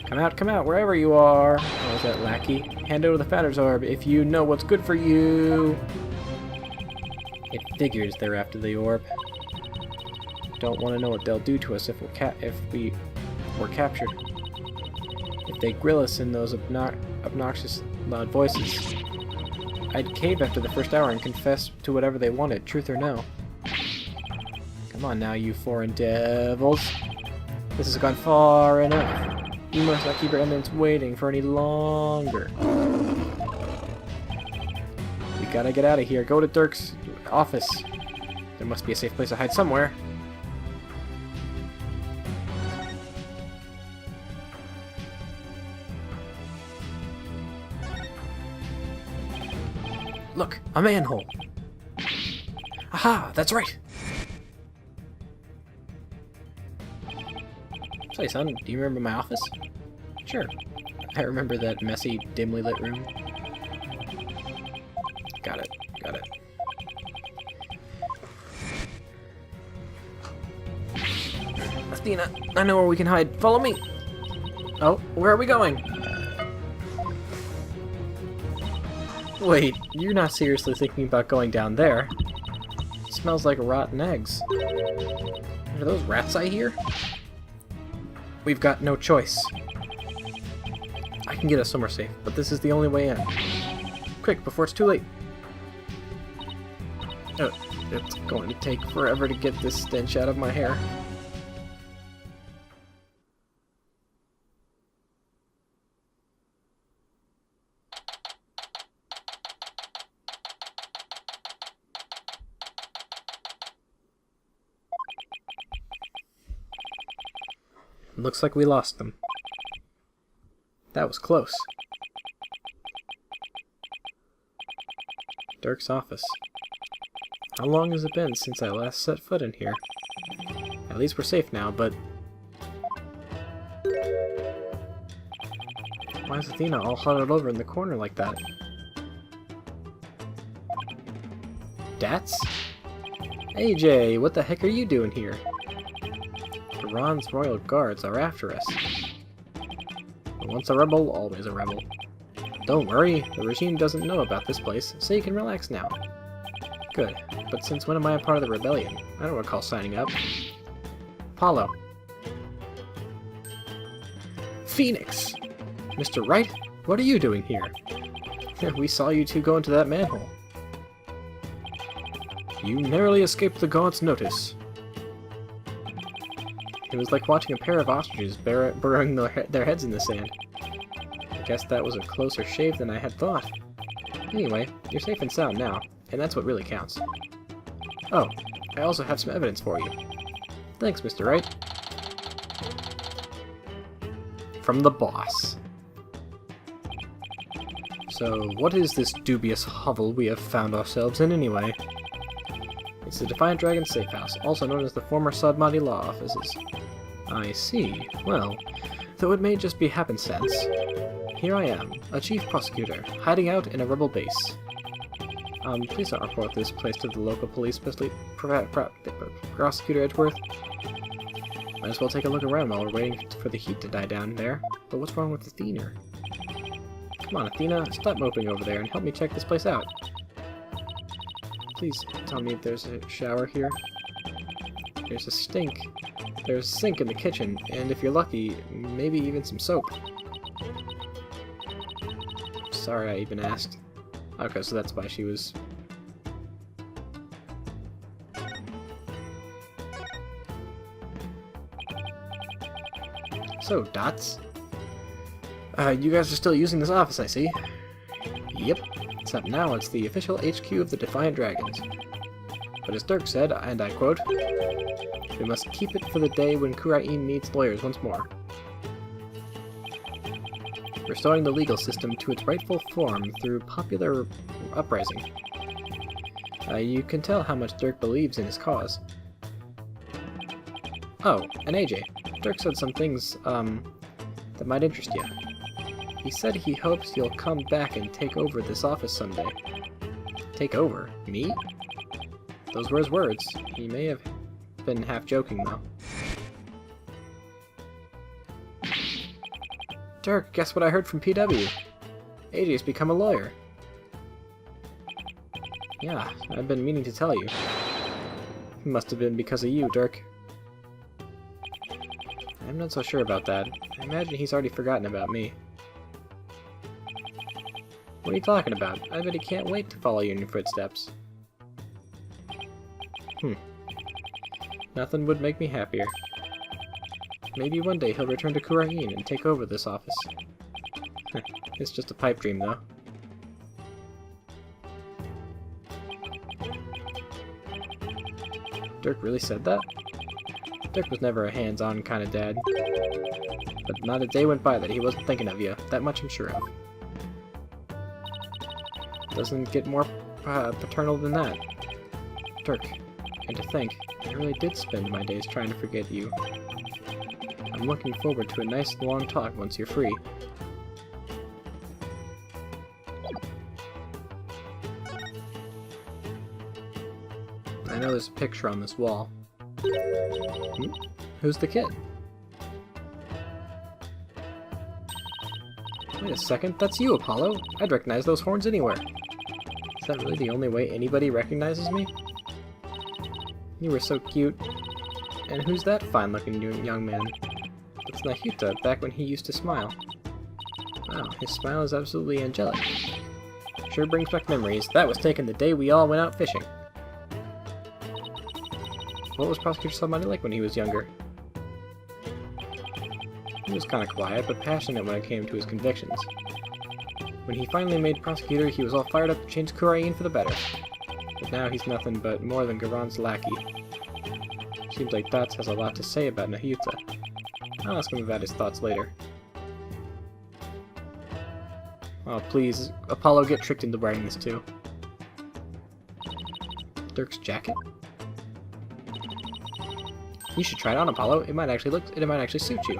come out, wherever you are. Oh, is that lackey? Hand over the Founder's Orb if you know what's good for you. It figures they're after the orb. Don't want to know what they'll do to us if we were captured. If they grill us in those obnoxious, loud voices, I'd cave after the first hour and confess to whatever they wanted, truth or no. Come on now, you foreign devils. This has gone far enough. You must not keep your eminence waiting for any longer. We gotta get out of here. Go to Dirk's office. There must be a safe place to hide somewhere. Look, a manhole. Aha, that's right. Say, son, do you remember my office? Sure. I remember that messy, dimly lit room. Got it. Got it. Athena, I know where we can hide. Follow me! Oh, where are we going? Wait, you're not seriously thinking about going down there? It smells like rotten eggs. Are those rats I hear? We've got no choice. I can get us somewhere safe, but this is the only way in. Quick, before it's too late. Oh, it's going to take forever to get this stench out of my hair. Looks like we lost them. That was close. Dirk's office. How long has it been since I last set foot in here? At least we're safe now, but... Why is Athena all huddled over in the corner like that? Dats? AJ, what the heck are you doing here? Iran's royal guards are after us. But once a rebel, always a rebel. Don't worry, the regime doesn't know about this place, so you can relax now. Good, but since when am I a part of the rebellion? I don't recall signing up. Apollo. Phoenix! Mr. Wright, what are you doing here? We saw you two go into that manhole. You narrowly escaped the gods' notice. It was like watching a pair of ostriches burrowing their heads in the sand. I guess that was a closer shave than I had thought. Anyway, you're safe and sound now, and that's what really counts. Oh, I also have some evidence for you. Thanks, Mr. Wright. From the boss. So, what is this dubious hovel we have found ourselves in anyway? It's the Defiant Dragon Safe House, also known as the former Sadmati Law Offices. I see. Well, though it may just be happenstance, here I am, a chief prosecutor, hiding out in a rebel base. Please don't report this place to the local police, especially Prosecutor Edgeworth. Might as well take a look around while we're waiting for the heat to die down there. But what's wrong with Athena? Come on, Athena, stop moping over there and help me check this place out. Please tell me if there's a shower here. There's a stink. There's a sink in the kitchen, and if you're lucky, maybe even some soap. Sorry I even asked. Okay, so that's why she was... So, Dots. You guys are still using this office, I see. Yep. Except now it's the official HQ of the Defiant Dragons. But as Dirk said, and I quote, "We must keep it for the day when Kurain needs lawyers once more." Restoring the legal system to its rightful form through popular uprising. You can tell how much Dirk believes in his cause. Oh, and AJ, Dirk said some things, that might interest you. He said he hopes you'll come back and take over this office someday. Take over? Me? Those were his words. He may have been half joking, though. Dirk, guess what I heard from PW? AJ's become a lawyer. Yeah, I've been meaning to tell you. It must have been because of you, Dirk. I'm not so sure about that. I imagine he's already forgotten about me. What are you talking about? I bet he can't wait to follow you in your footsteps. Nothing would make me happier. Maybe one day he'll return to Kurain and take over this office. It's just a pipe dream, though. Dirk really said that? Dirk was never a hands-on kind of dad. But not a day went by that he wasn't thinking of you. That much I'm sure of. Doesn't get more paternal than that. Dirk, and to think, I really did spend my days trying to forget you. I'm looking forward to a nice long talk once you're free. I know there's a picture on this wall. Who's the kid? Wait a second, that's you, Apollo! I'd recognize those horns anywhere. Is that really the only way anybody recognizes me? You were so cute. And who's that fine-looking young man? It's Nahyuta, back when he used to smile. Wow, his smile is absolutely angelic. Sure brings back memories. That was taken the day we all went out fishing. What was Prosecutor Salmani like when he was younger? He was kind of quiet, but passionate when it came to his convictions. When he finally made prosecutor, he was all fired up to change Kurain for the better. But now he's nothing but more than Garon's lackey. Seems like Dots has a lot to say about Nahyuta. I'll ask him about his thoughts later. Oh, please, Apollo, get tricked into wearing this too. Dirk's jacket? You should try it on, Apollo. It might actually suit you.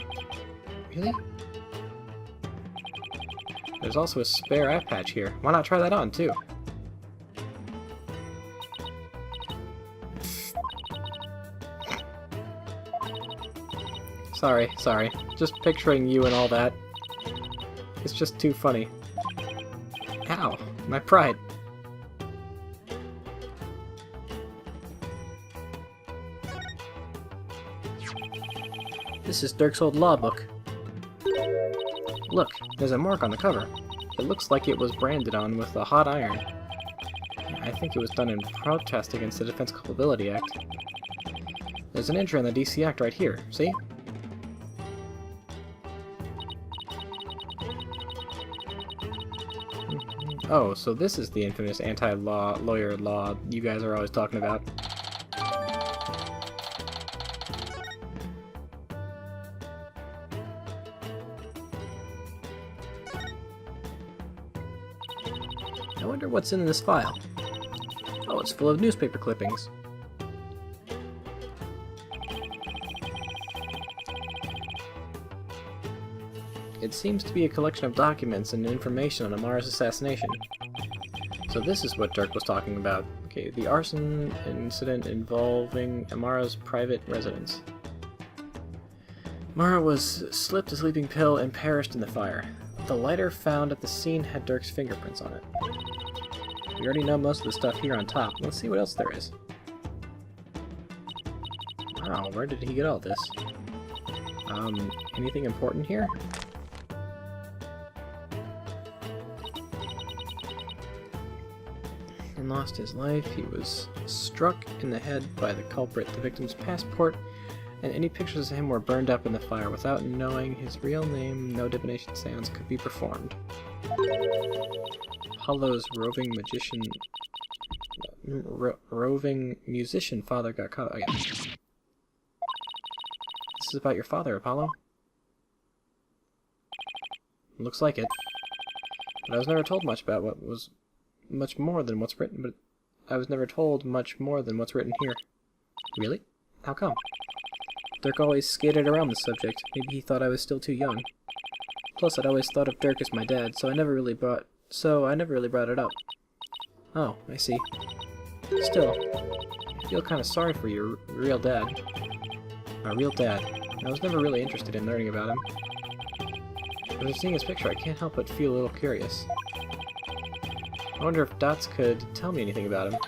Really? There's also a spare eye patch here. Why not try that on, too? Sorry. Just picturing you and all that. It's just too funny. Ow, my pride. This is Dirk's old law book. Look, there's a mark on the cover. It looks like it was branded on with a hot iron. I think it was done in protest against the Defense Culpability Act. There's an entry on the DC Act right here, see? Oh, so this is the infamous anti-lawyer law you guys are always talking about. I wonder what's in this file. Oh, it's full of newspaper clippings. It seems to be a collection of documents and information on Amara's assassination. So this is what Dirk was talking about. Okay, the arson incident involving Amara's private residence. Amara was slipped a sleeping pill and perished in the fire. The lighter found at the scene had Dirk's fingerprints on it. We already know most of the stuff here on top. Let's see what else there is. Wow, where did he get all this? Anything important here? And lost his life. He was struck in the head by the culprit. The victim's passport and any pictures of him were burned up in the fire. Without knowing his real name, no divination seance could be performed. Apollo's roving musician father got caught. Oh, yeah. This is about your father, Apollo. Looks like it. But I was never told much about what was much more than what's written. But I was never told much more than what's written here. Really? How come? Dirk always skated around the subject. Maybe he thought I was still too young. Plus, I'd always thought of Dirk as my dad, so I never really brought it up. Oh, I see. Still, I feel kind of sorry for your real dad. Our real dad. I was never really interested in learning about him. After seeing his picture, I can't help but feel a little curious. I wonder if Dots could tell me anything about him.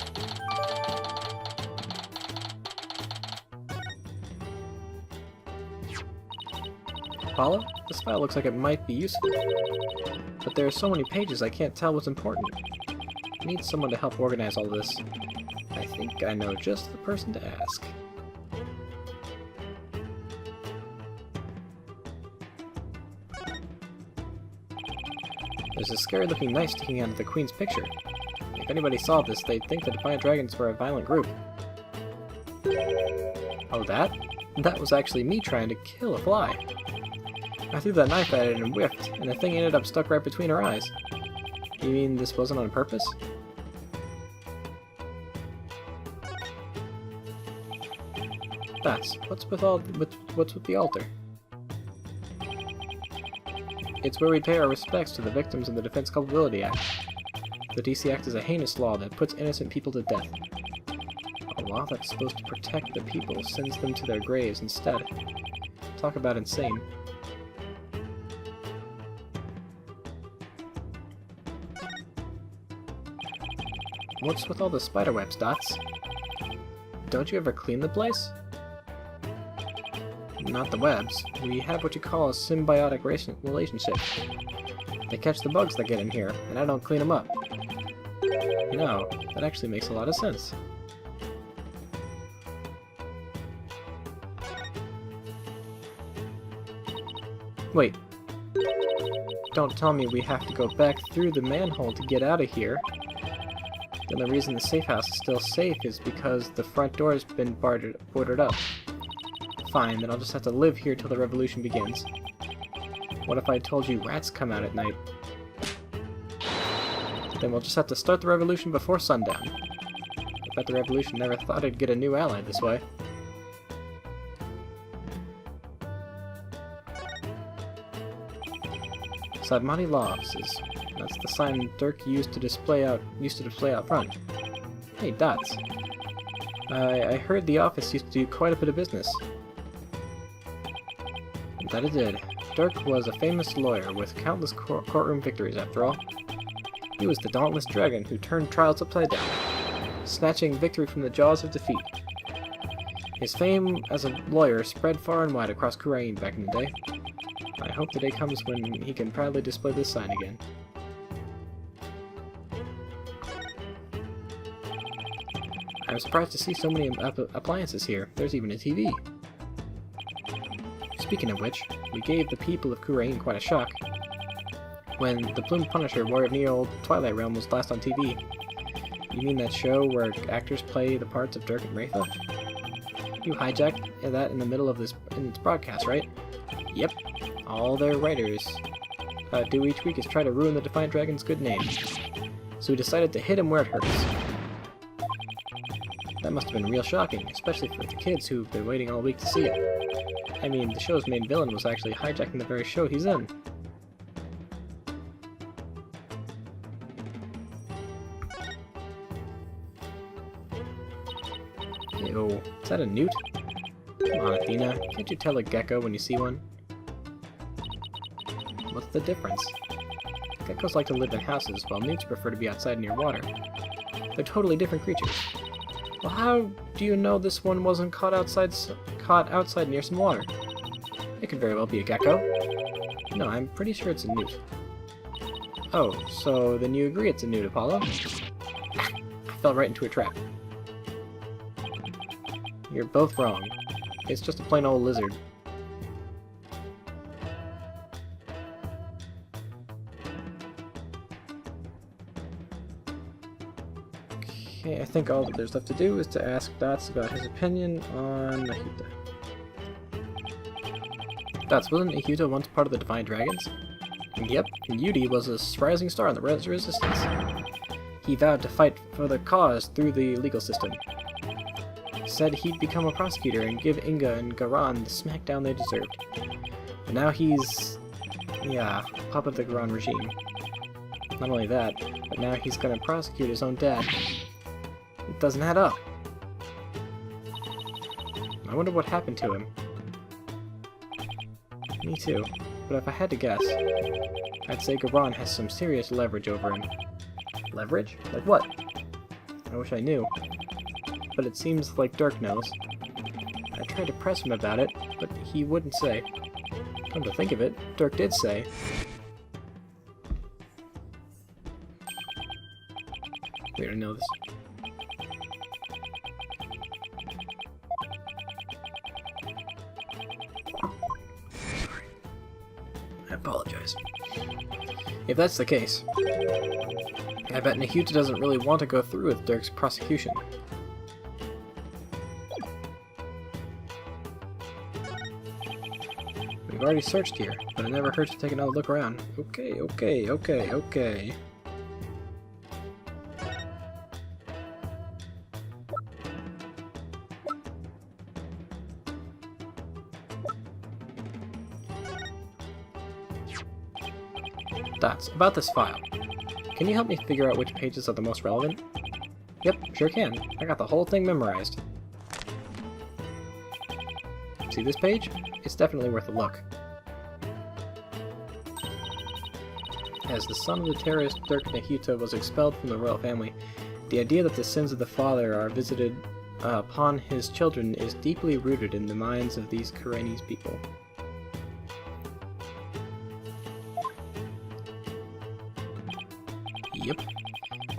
Apollo? This file looks like it might be useful. But there are so many pages I can't tell what's important. I need someone to help organize all this. I think I know just the person to ask. There's a scary-looking knife sticking out of the Queen's picture. If anybody saw this, they'd think the Defiant Dragons were a violent group. Oh, that? That was actually me trying to kill a fly. I threw that knife at it and whiffed, and the thing ended up stuck right between her eyes. You mean this wasn't on purpose? That's what's with the altar? It's where we pay our respects to the victims in the Defense Culpability Act. The DC Act is a heinous law that puts innocent people to death. A law that's supposed to protect the people sends them to their graves instead. Talk about insane. What's with all the spiderwebs, Dots? Don't you ever clean the place? Not the webs. We have what you call a symbiotic relationship. They catch the bugs that get in here, and I don't clean them up. You know, that actually makes a lot of sense. Wait. Don't tell me we have to go back through the manhole to get out of here. Then the reason the safe house is still safe is because the front door has been boarded up. Fine, then I'll just have to live here till the revolution begins. What if I told you rats come out at night? Then we'll just have to start the revolution before sundown. I bet the revolution never thought it'd get a new ally this way. Sadmati Law Offices. That's the sign Dirk used to display out front. Hey, Dots. I heard the office used to do quite a bit of business. That it did. Dirk was a famous lawyer with countless courtroom victories, after all. He was the dauntless dragon who turned trials upside down, snatching victory from the jaws of defeat. His fame as a lawyer spread far and wide across Kurain back in the day. I hope the day comes when he can proudly display this sign again. I'm surprised to see so many appliances here. There's even a TV. Speaking of which, we gave the people of Kurain quite a shock. When The Plumed Punisher, Warrior of Neo Twilight Realm was last on TV. You mean that show where actors play the parts of Dirk and Wraitha? You hijacked that in the middle of its broadcast, right? Yep. All their writers do each week is try to ruin the Defiant Dragon's good name. So we decided to hit him where it hurts. That must have been real shocking, especially for the kids who've been waiting all week to see it. I mean, the show's main villain was actually hijacking the very show he's in. Ew, is that a newt? Come on, Athena, can't you tell a gecko when you see one? What's the difference? Geckos like to live in houses, while newts prefer to be outside near water. They're totally different creatures. Well, how do you know this one wasn't caught outside near some water? It could very well be a gecko. No, I'm pretty sure it's a newt. Oh, so then you agree it's a newt, Apollo? I fell right into a trap. You're both wrong. It's just a plain old lizard. Okay, I think all that there's left to do is to ask Dots about his opinion on Nahuta. Dots, wasn't Nahuta once part of the Defiant Dragons? Yep, and Yudi was a rising star in the Resistance. He vowed to fight for the cause through the legal system. Said he'd become a prosecutor and give Inga and Garan the smackdown they deserved. But now he's... yeah, puppet of the Garan regime. Not only that, but now he's gonna prosecute his own dad. It doesn't add up. I wonder what happened to him. Me too. but if I had to guess, I'd say Garon has some serious leverage over him. Leverage? Like what? I wish I knew. But it seems like Dirk knows. I tried to press him about it, but he wouldn't say. Come to think of it, Dirk did say. We already know this. Sorry. I apologize. If that's the case, I bet Nahuta doesn't really want to go through with Dirk's prosecution. We've already searched here, but it never hurts to take another look around. Okay. Dots, about this file. Can you help me figure out which pages are the most relevant? Yep, sure can. I got the whole thing memorized. See this page? It's definitely worth a look. As the son of the terrorist Dirk Nahuta was expelled from the royal family, the idea that the sins of the father are visited upon his children is deeply rooted in the minds of these Karenese people. Yep.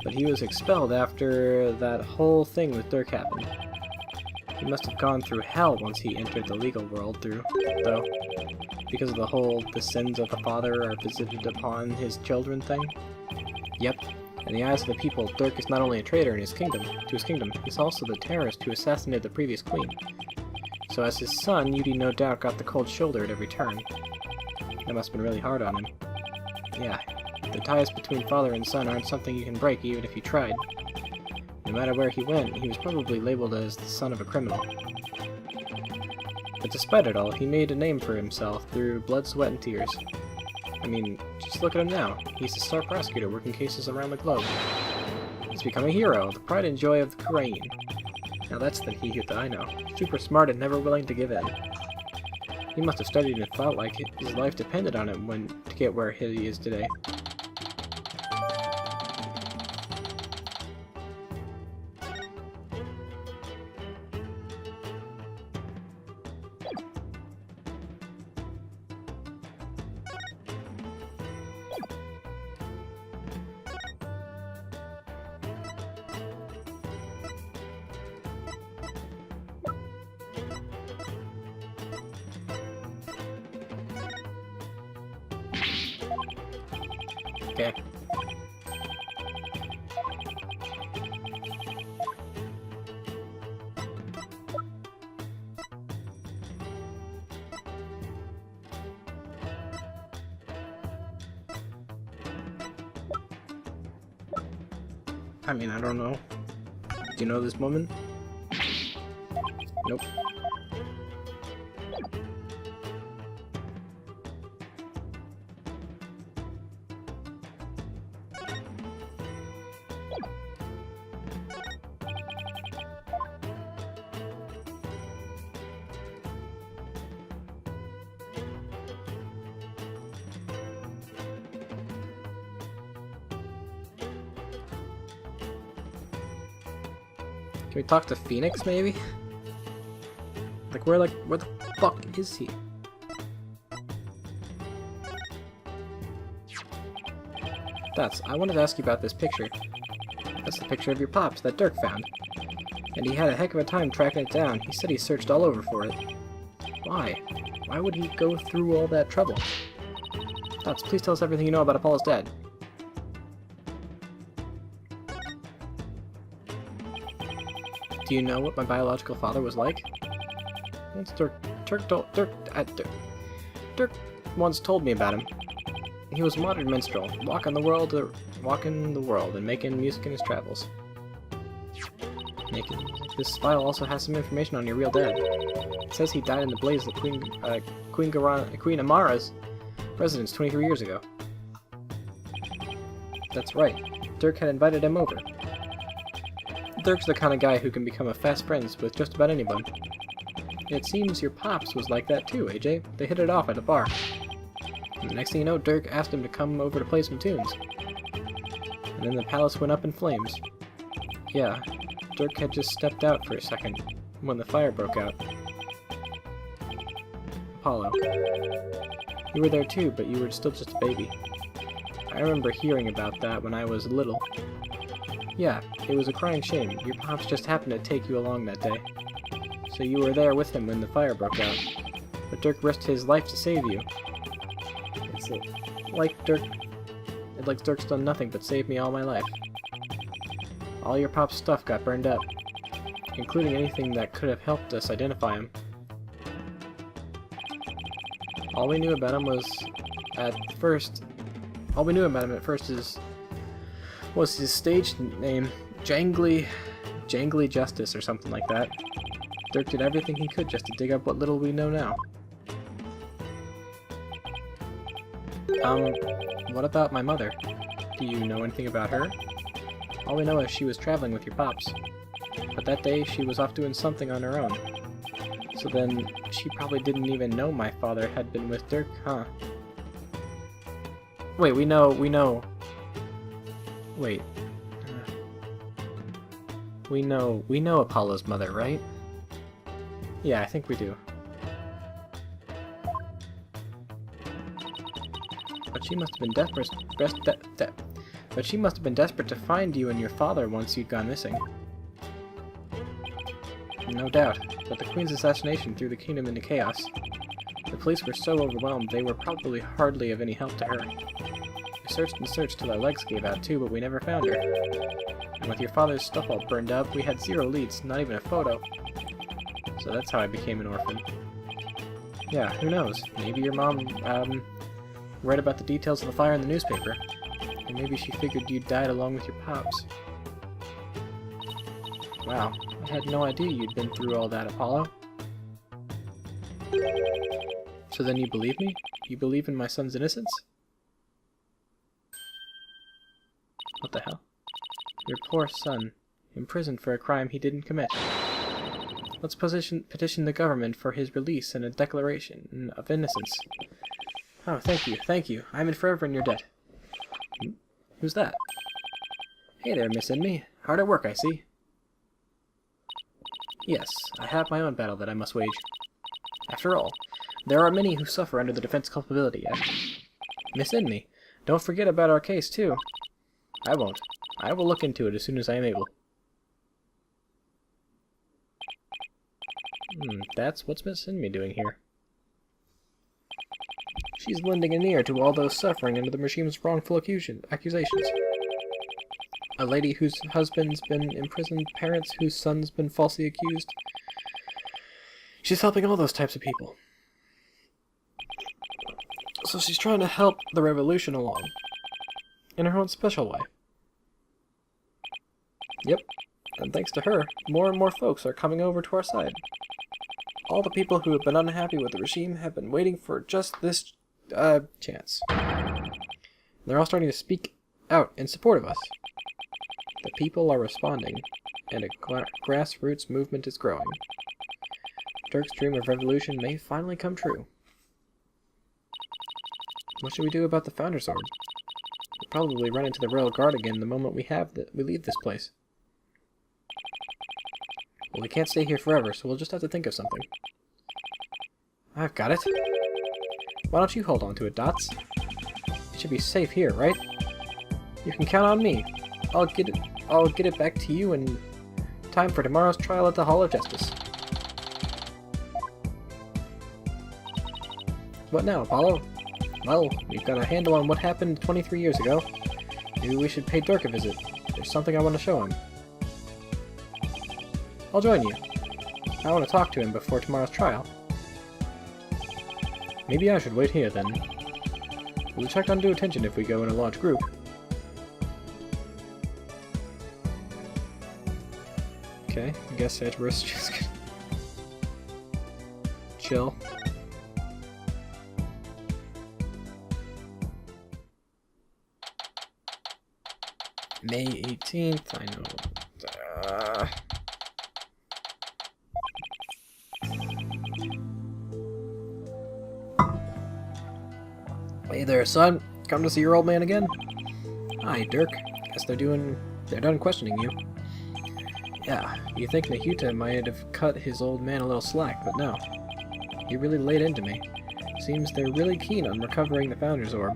But he was expelled after that whole thing with Dirk happened. He must have gone through hell once he entered the legal world though. Because of the whole the sins of the father are visited upon his children thing. Yep. In the eyes of the people, Dirk is not only a traitor to his kingdom, he's also the terrorist who assassinated the previous queen. So as his son, Yudi no doubt got the cold shoulder at every turn. That must have been really hard on him. Yeah. The ties between father and son aren't something you can break even if you tried. No matter where he went, he was probably labeled as the son of a criminal. But despite it all, he made a name for himself through blood, sweat, and tears. I mean, just look at him now. He's a star prosecutor working cases around the globe. He's become a hero, the pride and joy of the Korean. Now that's the Nahuta I know. Super smart and never willing to give in. He must have studied and thought like his life depended on it to get where he is today. Okay. I mean, I don't know. Do you know this woman? Nope. Can we talk to Phoenix, maybe? Where the fuck is he? I wanted to ask you about this picture. That's the picture of your pops that Dirk found. And he had a heck of a time tracking it down. He said he searched all over for it. Why? Why would he go through all that trouble? Dots, please tell us everything you know about Apollo's dad. Do you know what my biological father was like? That's Dirk once told me about him. He was a modern minstrel, walking the world and making music in his travels. This file also has some information on your real dad. It says he died in the blaze of Queen Amara's residence 23 years ago. That's right. Dirk had invited him over. Dirk's the kind of guy who can become a fast friends with just about anyone. It seems your pops was like that too, AJ. They hit it off at a bar. And the next thing you know, Dirk asked him to come over to play some tunes. And then the palace went up in flames. Yeah, Dirk had just stepped out for a second when the fire broke out. Apollo. You were there too, but you were still just a baby. I remember hearing about that when I was little. Yeah, it was a crying shame. Your pops just happened to take you along that day. So you were there with him when the fire broke out. But Dirk risked his life to save you. It's like Dirk's done nothing but save me all my life. All your pop's stuff got burned up, including anything that could have helped us identify him. All we knew about him at first was his stage name, Jangly Justice or something like that. Dirk did everything he could just to dig up what little we know now. What about my mother? Do you know anything about her? All we know is she was traveling with your pops. But that day, she was off doing something on her own. So then, she probably didn't even know my father had been with Dirk, huh? Wait, we know... Wait. We know Apollo's mother, right? Yeah, I think we do. But she must have been desperate to find you and your father once you'd gone missing. No doubt, but the Queen's assassination threw the kingdom into chaos. The police were so overwhelmed they were probably hardly of any help to her. We searched and searched till our legs gave out too, but we never found her. And with your father's stuff all burned up, we had 0 leads, not even a photo. So that's how I became an orphan. Yeah, who knows? Maybe your mom, read about the details of the fire in the newspaper. And maybe she figured you died along with your pops. Wow, I had no idea you'd been through all that, Apollo. So then you believe me? You believe in my son's innocence? What the hell? Your poor son, imprisoned for a crime he didn't commit. Let's petition the government for his release and a declaration of innocence. Oh, thank you. I'm forever in your debt. Who's that? Hey there, Miss Inmee. Hard at work, I see. Yes, I have my own battle that I must wage. After all, there are many who suffer under the Defense Culpability Act. Miss Inmee, don't forget about our case, too. I won't. I will look into it as soon as I am able. What's Miss Inmee doing here? She's lending an ear to all those suffering under the regime's wrongful accusations. A lady whose husband's been imprisoned, parents whose son's been falsely accused. She's helping all those types of people. So she's trying to help the revolution along. In her own special way. Yep. And thanks to her, more and more folks are coming over to our side. All the people who have been unhappy with the regime have been waiting for just this, chance. They're all starting to speak out in support of us. The people are responding, and a grassroots movement is growing. Dirk's dream of revolution may finally come true. What should we do about the Founder's Orb? We'll probably run into the Royal Guard again the moment we leave this place. Well, we can't stay here forever, so we'll just have to think of something. I've got it. Why don't you hold on to it, Dots? It should be safe here, right? You can count on me. I'll get it back to you in time for tomorrow's trial at the Hall of Justice. What now, Apollo? Well, we've got a handle on what happened 23 years ago. Maybe we should pay Dirk a visit. There's something I want to show him. I'll join you. I want to talk to him before tomorrow's trial. Maybe I should wait here, then. We'll check undue attention if we go in a large group. Okay, I guess Edgeworth's just gonna chill. May 18th, I know. May Hey there, son. Come to see your old man again? Hi, Dirk. Guess they're done questioning you. Yeah, you think Nahuta might have cut his old man a little slack, but no. He really laid into me. Seems they're really keen on recovering the Founder's Orb.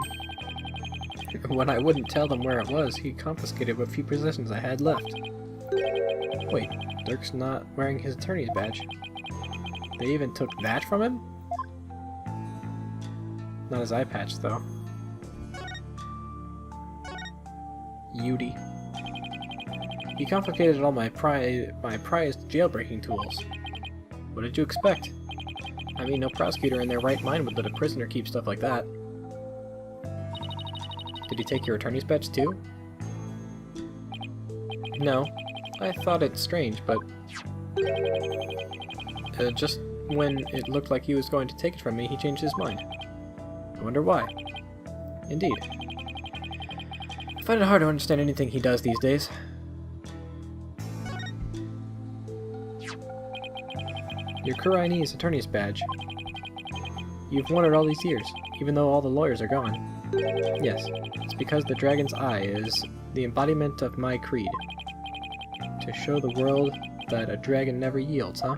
When I wouldn't tell them where it was, he confiscated what few possessions I had left. Wait, Dirk's not wearing his attorney's badge. They even took that from him? Not his eye patch, though. Yudi. He confiscated all my prized jailbreaking tools. What did you expect? I mean, no prosecutor in their right mind would let a prisoner keep stuff like that. Did he take your attorney's badge too? No. I thought it strange, but... just when it looked like he was going to take it from me, he changed his mind. I wonder why. Indeed. I find it hard to understand anything he does these days. Your Kurai's attorney's badge. You've worn it all these years, even though all the lawyers are gone. Yes, it's because the dragon's eye is the embodiment of my creed. To show the world that a dragon never yields, huh?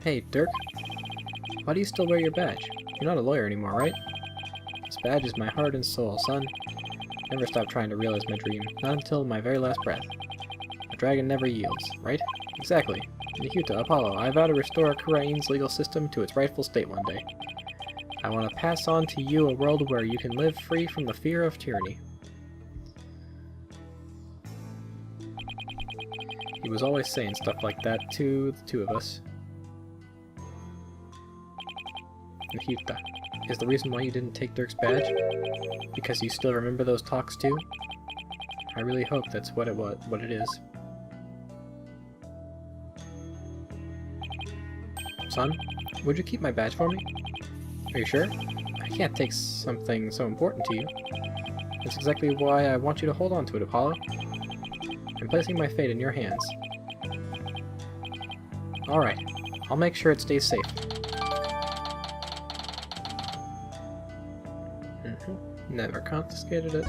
Hey, Dirk. Why do you still wear your badge? You're not a lawyer anymore, right? This badge is my heart and soul, son. Never stop trying to realize my dream, not until my very last breath. A dragon never yields, right? Exactly. Nahuta, Apollo, I vow to restore Kurai's legal system to its rightful state one day. I want to pass on to you a world where you can live free from the fear of tyranny. He was always saying stuff like that to the two of us. Nahuta, is the reason why you didn't take Dirk's badge? Because you still remember those talks too? I really hope that's what it is. Son, would you keep my badge for me? Are you sure? I can't take something so important to you. That's exactly why I want you to hold on to it, Apollo. I'm placing my fate in your hands. Alright, I'll make sure it stays safe. Never confiscated it.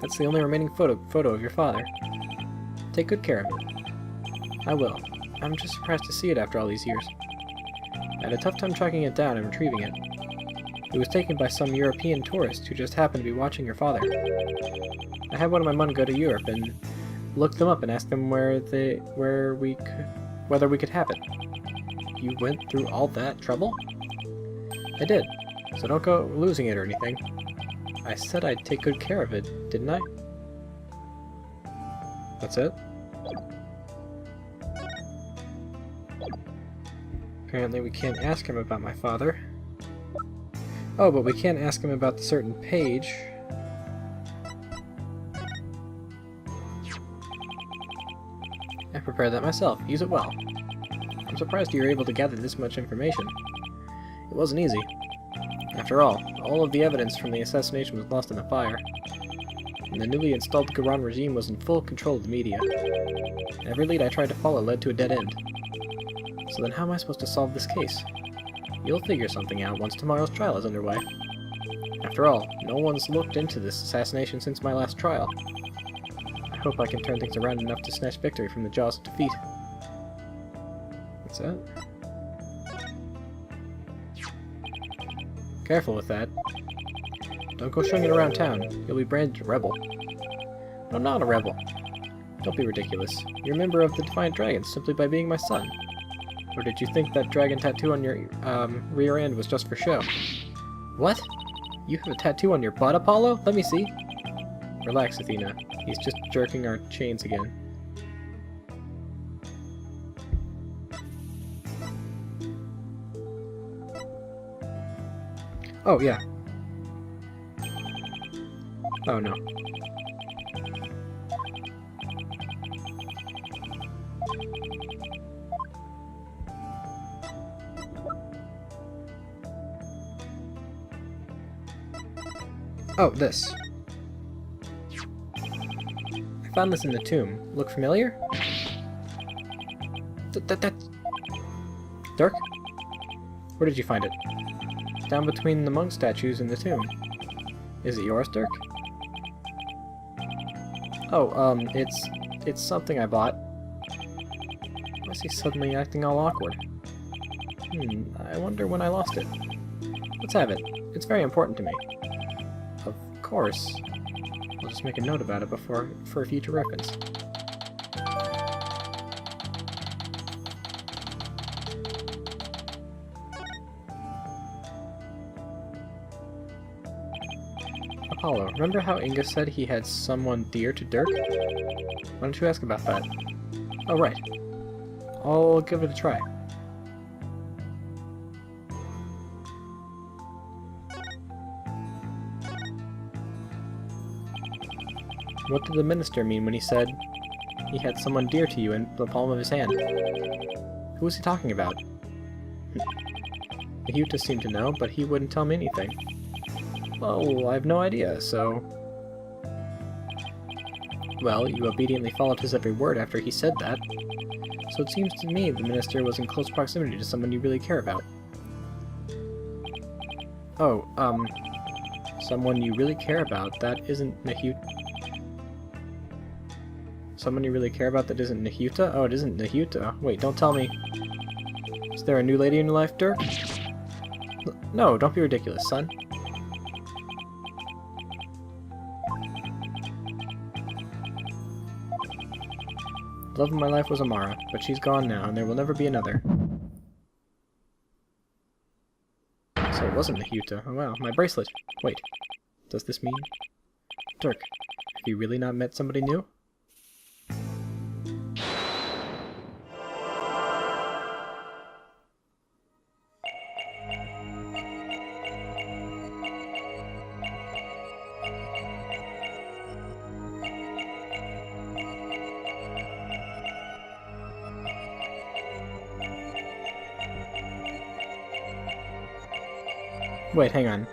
That's the only remaining photo of your father. Take good care of it. I will. I'm just surprised to see it after all these years. I had a tough time tracking it down and retrieving it. It was taken by some European tourist who just happened to be watching your father. I had one of my men go to Europe and look them up and ask them whether we could have it. You went through all that trouble? I did, so don't go losing it or anything. I said I'd take good care of it, didn't I? That's it? Apparently we can't ask him about my father. Oh, but we can ask him about the certain page. I prepared that myself. Use it well. I'm surprised you were able to gather this much information. It wasn't easy. After all of the evidence from the assassination was lost in the fire, and the newly installed Garan regime was in full control of the media. Every lead I tried to follow led to a dead end. So then how am I supposed to solve this case? You'll figure something out once tomorrow's trial is underway. After all, no one's looked into this assassination since my last trial. I hope I can turn things around enough to snatch victory from the jaws of defeat. What's that? Careful with that. Don't go showing it around town. You'll be branded a rebel. I'm not a rebel. Don't be ridiculous. You're a member of the Defiant Dragons simply by being my son. Or did you think that dragon tattoo on your rear end was just for show? What? You have a tattoo on your butt, Apollo? Let me see. Relax, Athena. He's just jerking our chains again. Oh, yeah. Oh, no. Oh, this. I found this in the tomb. Look familiar? That's... Dirk? Where did you find it? Down between the monk statues in the tomb. Is it yours, Dirk? Oh, it's something I bought. Why is he suddenly acting all awkward? I wonder when I lost it. Let's have it. It's very important to me. Of course. I'll just make a note about it for future reference. Apollo, remember how Inga said he had someone dear to Dirk? Why don't you ask about that? Oh, right. I'll give it a try. What did the minister mean when he said he had someone dear to you in the palm of his hand? Who was he talking about? Nahuta seemed to know, but he wouldn't tell me anything. Oh, I have no idea, so... Well, you obediently followed his every word after he said that. So it seems to me the minister was in close proximity to someone you really care about. Oh, someone you really care about, that isn't Nahuta. Someone you really care about that isn't Nahuta? Oh, it isn't Nahuta. Wait, don't tell me. Is there a new lady in your life, Dirk? No, don't be ridiculous, son. The love of my life was Amara, but she's gone now, and there will never be another. So it wasn't Nahuta. Oh wow, my bracelet. Wait, does this mean... Dirk, have you really not met somebody new? Wait, hang on.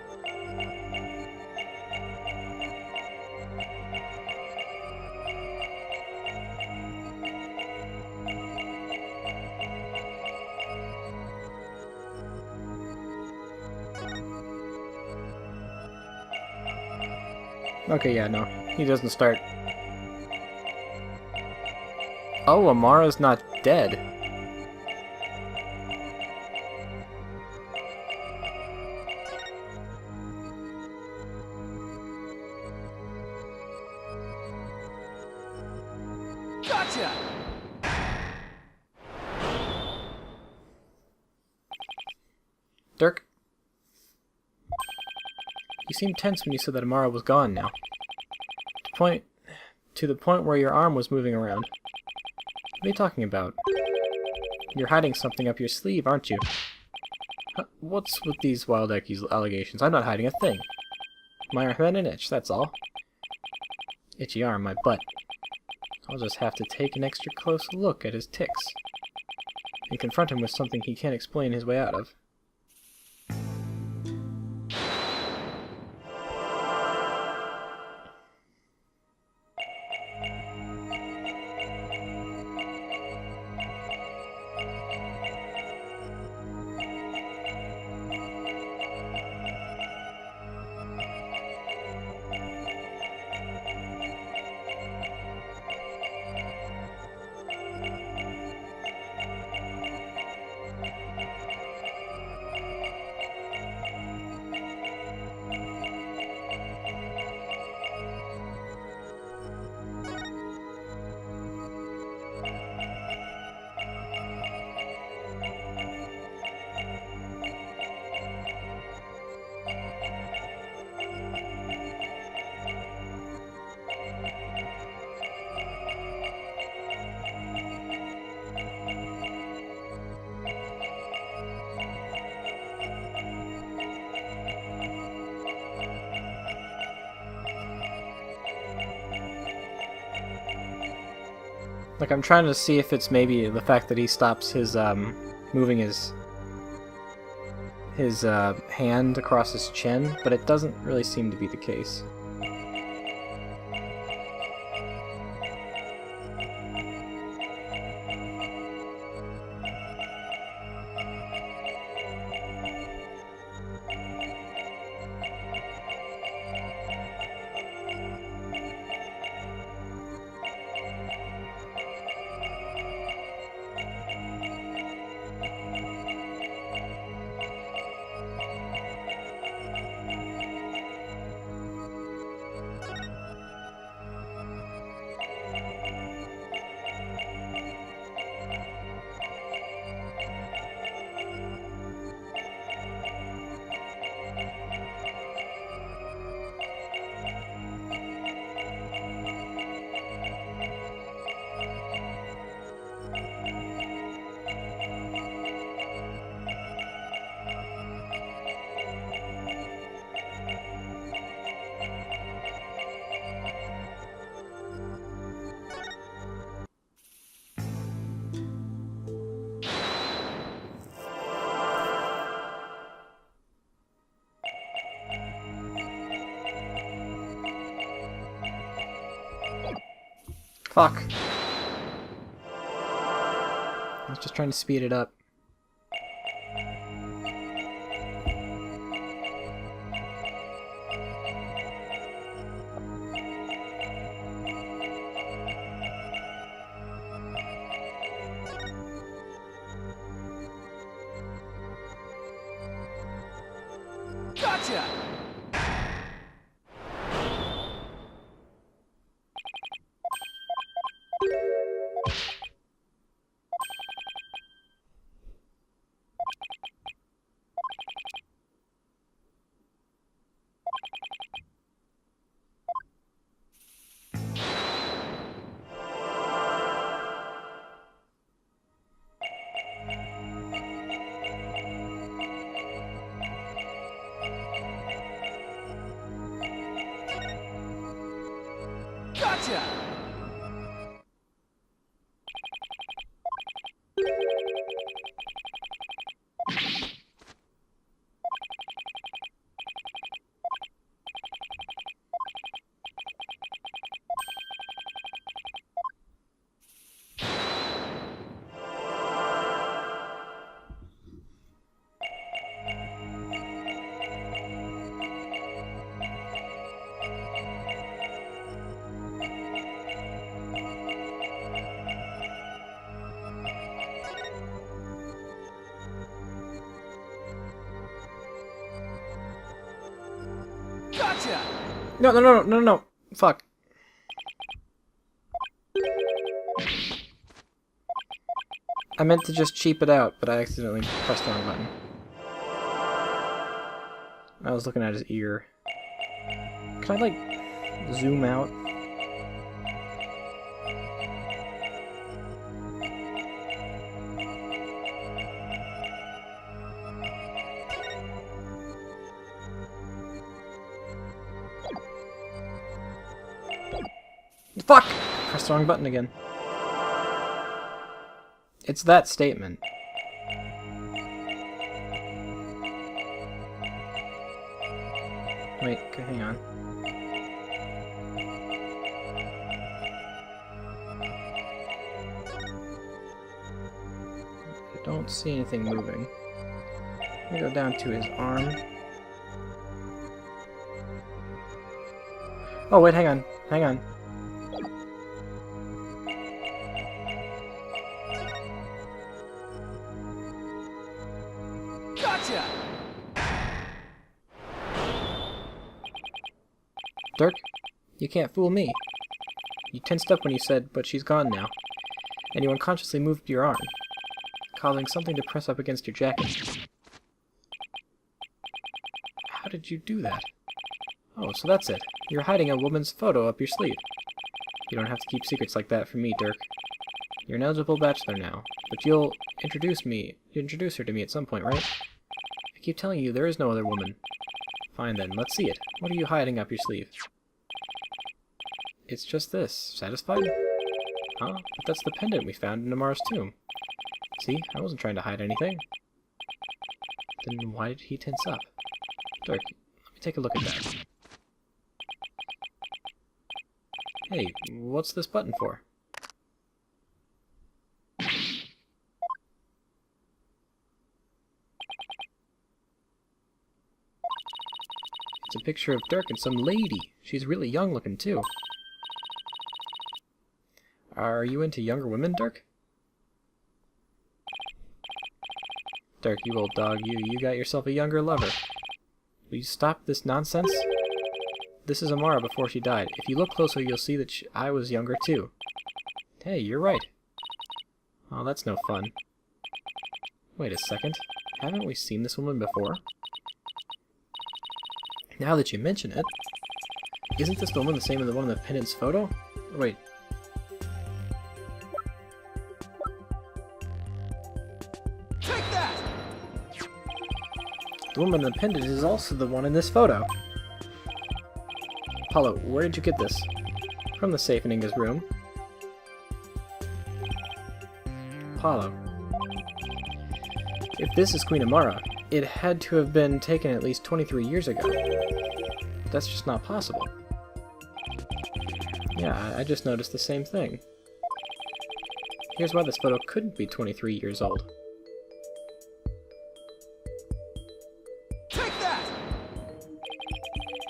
Okay, yeah, no. He doesn't start. Oh, Amara's not dead. Gotcha! Dirk? You seemed tense when you said that Amara was gone now. To the point where your arm was moving around. What are you talking about? You're hiding something up your sleeve, aren't you? What's with these wild allegations? I'm not hiding a thing. My arm had an itch, that's all. Itchy arm, my butt. I'll just have to take an extra close look at his tics. And confront him with something he can't explain his way out of. Like, I'm trying to see if it's maybe the fact that he stops his, moving his hand across his chin, but it doesn't really seem to be the case. Fuck. I was just trying to speed it up. Gotcha! Gotcha! Gotcha! No. Fuck. I meant to just cheap it out, but I accidentally pressed the wrong button. I was looking at his ear. Can I, like, zoom out? Fuck! Pressed the wrong button again. It's that statement. Wait, okay, hang on. I don't see anything moving. Let me go down to his arm. Oh, wait, hang on. Hang on. Gotcha! Dirk, you can't fool me. You tensed up when you said, but she's gone now. And you unconsciously moved your arm, causing something to press up against your jacket. How did you do that? Oh, so that's it. You're hiding a woman's photo up your sleeve. You don't have to keep secrets like that from me, Dirk. You're an eligible bachelor now, but you'll introduce her to me at some point, right? I keep telling you there is no other woman. Fine then, let's see it. What are you hiding up your sleeve? It's just this. Satisfied? Huh? But that's the pendant we found in Amara's tomb. See? I wasn't trying to hide anything. Then why did he tense up? Dirk, let me take a look at that. Hey, what's this button for? It's a picture of Dirk and some lady. She's really young looking, too. Are you into younger women, Dirk? Dirk, you old dog, you got yourself a younger lover. Will you stop this nonsense? This is Amara before she died. If you look closer, you'll see that I was younger, too. Hey, you're right. Oh, that's no fun. Wait a second. Haven't we seen this woman before? Now that you mention it, isn't this the woman the same as the one in the pendant's photo? Wait. Take that! The woman in the pendant is also the one in this photo. Apollo, where did you get this? From the safe in Inga's room. Apollo. If this is Queen Amara, it had to have been taken at least 23 years ago. That's just not possible. Yeah, I just noticed the same thing. Here's why this photo couldn't be 23 years old. Take that!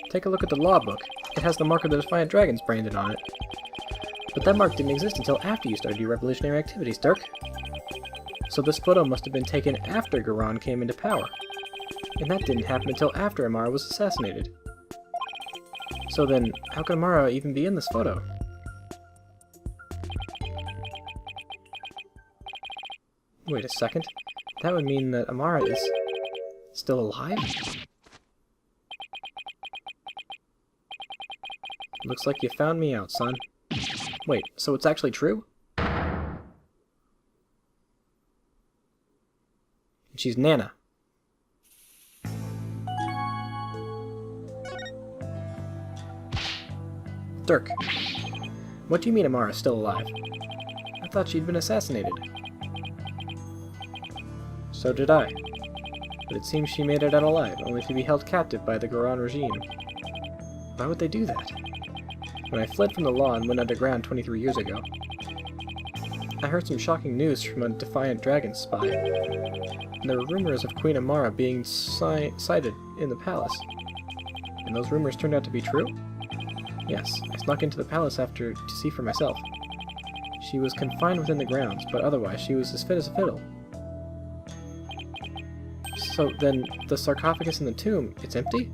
Take a look at the law book. It has the mark of the Defiant Dragons branded on it. But that mark didn't exist until after you started your revolutionary activities, Dirk. So this photo must have been taken after Garan came into power. And that didn't happen until after Amara was assassinated. So then, how could Amara even be in this photo? Wait a second. That would mean that Amara is still alive? Looks like you found me out, son. Wait, so it's actually true? She's Nana. Dirk, what do you mean Amara's still alive? I thought she'd been assassinated. So did I. But it seems she made it out alive, only to be held captive by the Garan regime. Why would they do that? When I fled from the law and went underground 23 years ago, I heard some shocking news from a Defiant Dragon spy. And there were rumors of Queen Amara being sighted in the palace. And those rumors turned out to be true? Yes, I snuck into the palace to see for myself. She was confined within the grounds, but otherwise she was as fit as a fiddle. So then, the sarcophagus in the tomb, it's empty?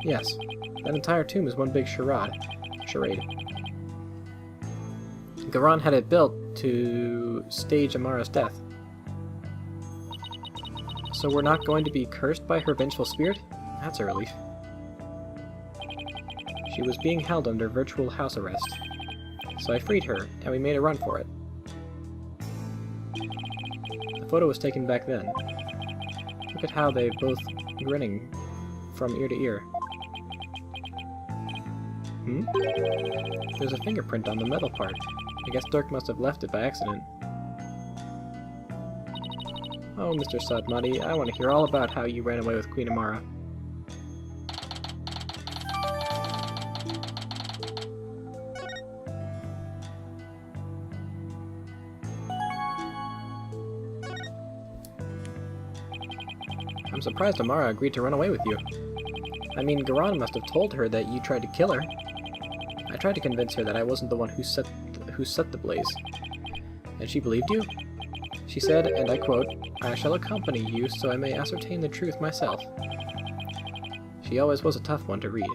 Yes, that entire tomb is one big charade. Garan had it built to stage Amara's death. So we're not going to be cursed by her vengeful spirit? That's a relief. She was being held under virtual house arrest. So I freed her, and we made a run for it. The photo was taken back then. Look at how they're both grinning from ear to ear. There's a fingerprint on the metal part. I guess Dirk must have left it by accident. Oh, Mr. Sadmati, I want to hear all about how you ran away with Queen Amara. I'm surprised Amara agreed to run away with you. I mean, Garan must have told her that you tried to kill her. I tried to convince her that I wasn't the one who set the blaze. And she believed you? She said, and I quote, "I shall accompany you so I may ascertain the truth myself." She always was a tough one to read.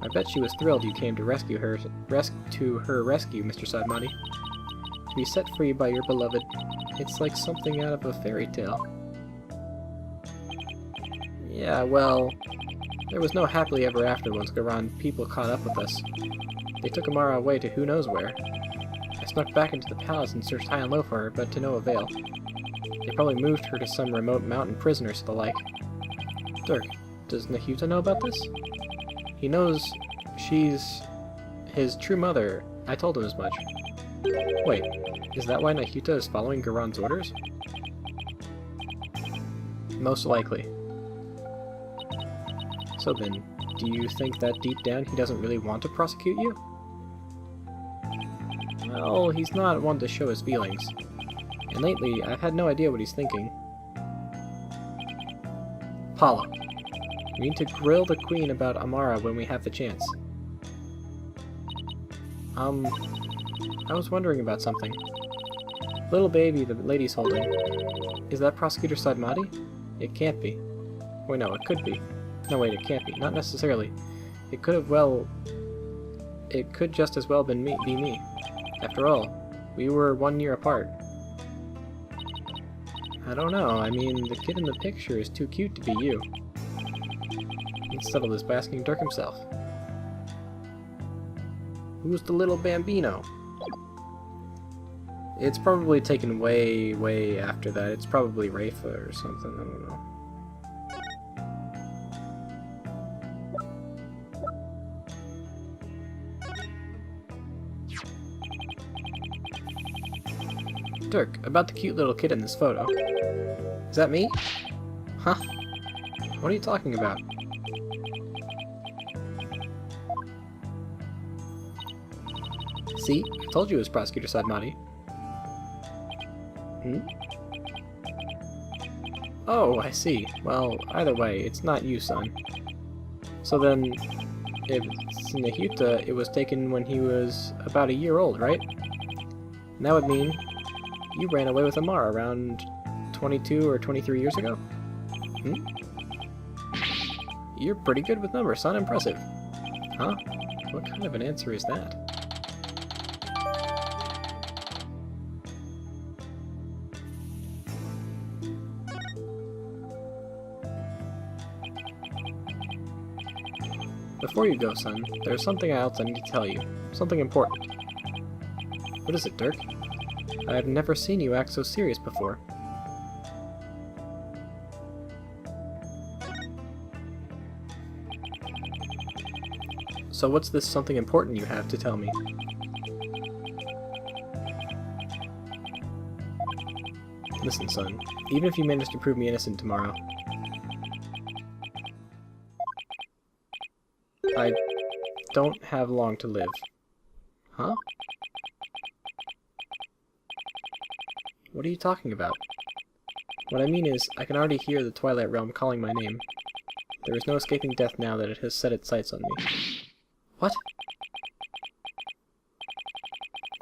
I bet she was thrilled you came to rescue her rescue, Mr. Sadmati. To be set free by your beloved, it's like something out of a fairy tale. Yeah, well, there was no happily ever after once Garan people caught up with us. They took Amara away to who knows where. I snuck back into the palace and searched high and low for her, but to no avail. They probably moved her to some remote mountain prison or the like. Dirk, does Nahuta know about this? He knows she's his true mother. I told him as much. Wait, is that why Nahuta is following Garan's orders? Most likely. So then, do you think that deep down he doesn't really want to prosecute you? Well, he's not one to show his feelings. And lately, I've had no idea what he's thinking. Paula, we need to grill the Queen about Amara when we have the chance. I was wondering about something. Little baby the lady's holding. Is that Prosecutor Saadmati? It can't be. Wait, no, it could be. No, wait, it can't be. Not necessarily. It could just as well be me. After all, we were 1 year apart. I don't know. I mean, the kid in the picture is too cute to be you. Let's settle this by asking Dirk himself. Who's the little bambino? It's probably taken way, way after that. It's probably Rafa or something. I don't know. Dirk, about the cute little kid in this photo. Is that me? Huh? What are you talking about? See? I told you it was Prosecutor Saadmati. Hmm? Oh, I see. Well, either way, it's not you, son. So then, if it's Nahuta, it was taken when he was about a year old, right? And that would mean you ran away with Amara around 22 or 23 years ago? Hmm? You're pretty good with numbers, son. Impressive. Huh? What kind of an answer is that? Before you go, son, there's something else I need to tell you. Something important. What is it, Dirk? I have never seen you act so serious before. So what's this something important you have to tell me? Listen, son, even if you manage to prove me innocent tomorrow, I don't have long to live. Huh? What are you talking about? What I mean is, I can already hear the Twilight Realm calling my name. There is no escaping death now that it has set its sights on me. What?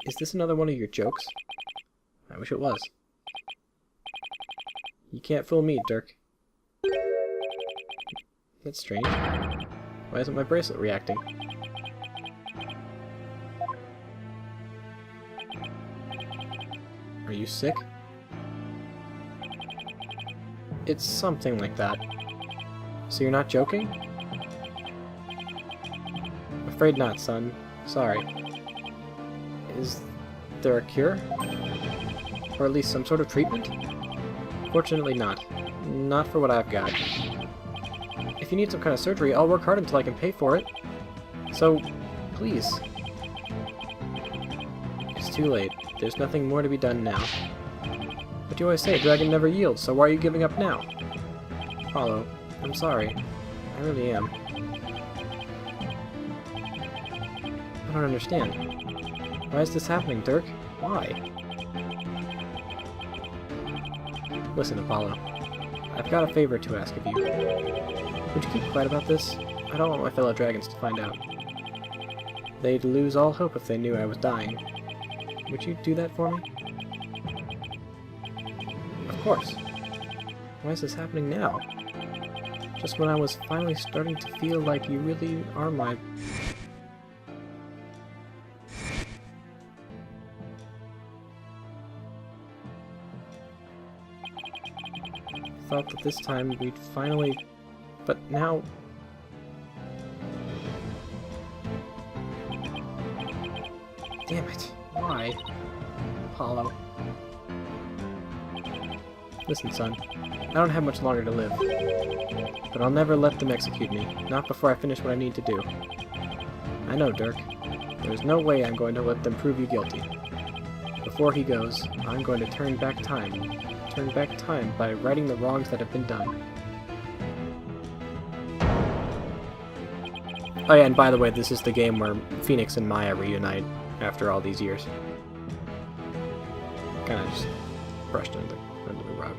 Is this another one of your jokes? I wish it was. You can't fool me, Dirk. That's strange. Why isn't my bracelet reacting? Are you sick? It's something like that. So you're not joking? Afraid not, son. Sorry. Is there a cure? Or at least some sort of treatment? Fortunately not. Not for what I've got. If you need some kind of surgery, I'll work hard until I can pay for it. So, please. It's too late. There's nothing more to be done now. But you always say a dragon never yields, so why are you giving up now? Apollo, I'm sorry. I really am. I don't understand. Why is this happening, Dirk? Why? Listen, Apollo. I've got a favor to ask of you. Would you keep quiet about this? I don't want my fellow dragons to find out. They'd lose all hope if they knew I was dying. Would you do that for me? Of course. Why is this happening now? Just when I was finally starting to feel like you really are my... Thought that this time we'd finally... But now... Damn it. Why? Apollo. Listen, son. I don't have much longer to live. But I'll never let them execute me. Not before I finish what I need to do. I know, Dirk. There's no way I'm going to let them prove you guilty. Before he goes, I'm going to turn back time to turn back time by righting the wrongs that have been done. Oh yeah, and by the way, this is the game where Phoenix and Maya reunite after all these years. Kinda just brushed under the rug.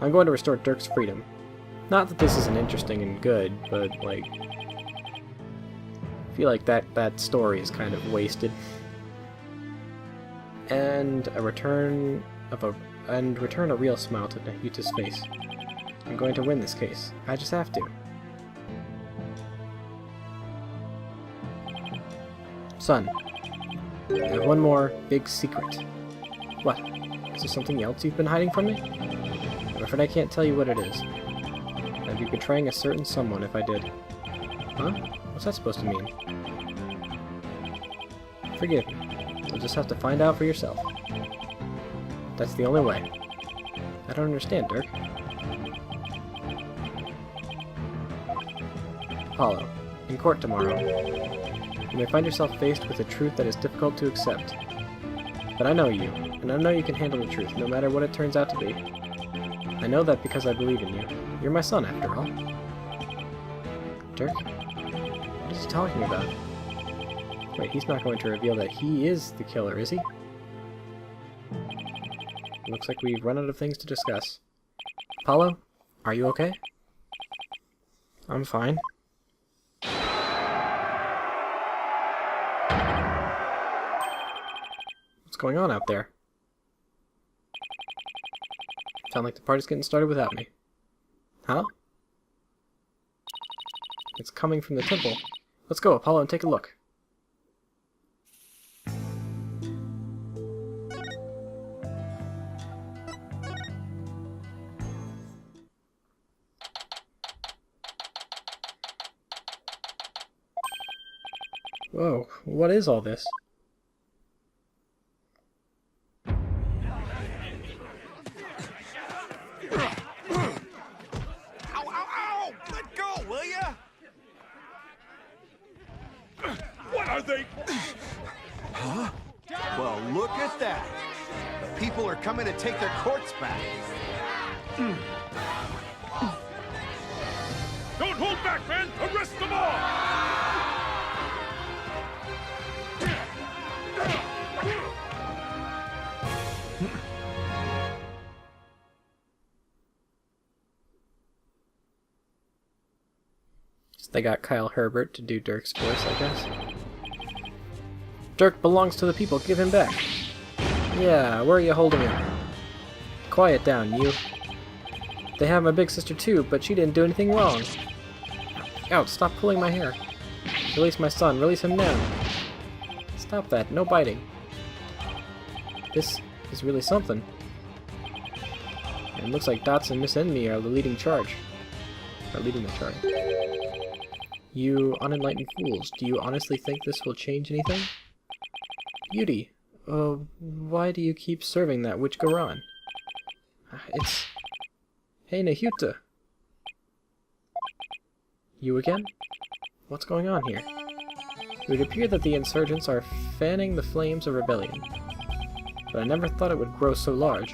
I'm going to restore Dirk's freedom. Not that this isn't interesting and good, but, like, I feel like that story is kind of wasted. And return a real smile to Nahuta's face. I'm going to win this case. I just have to. Son, I have one more big secret. What? Is there something else you've been hiding from me? I'm afraid I can't tell you what it is. I'd be betraying a certain someone if I did. Huh? What's that supposed to mean? Forgive me. You'll just have to find out for yourself. That's the only way. I don't understand, Dirk. Apollo, in court tomorrow, you may find yourself faced with a truth that is difficult to accept. But I know you, and I know you can handle the truth, no matter what it turns out to be. I know that because I believe in you. You're my son, after all. Dirk? What is he talking about? Wait, he's not going to reveal that he is the killer, is he? Looks like we've run out of things to discuss. Apollo, are you okay? I'm fine. What's going on out there? Sound like the party's getting started without me. Huh? It's coming from the temple. Let's go, Apollo, and take a look. Whoa, what is all this? Huh? Well, look at that. The people are coming to take their courts back. Don't hold back, men! Arrest them all! So they got Kyle Herbert to do Dirk's voice, I guess. Dirk belongs to the people, give him back. Yeah, where are you holding him? Quiet down, you. They have my big sister too, but she didn't do anything wrong. Out, stop pulling my hair. Release my son, release him now. Stop that, no biting. This is really something. And it looks like Dots and Miss Enemy are the leading charge. Are leading the charge. You unenlightened fools, do you honestly think this will change anything? Beauty, why do you keep serving that witch Garan? It's... Hey, Nahuta! You again? What's going on here? It would appear that the insurgents are fanning the flames of rebellion. But I never thought it would grow so large.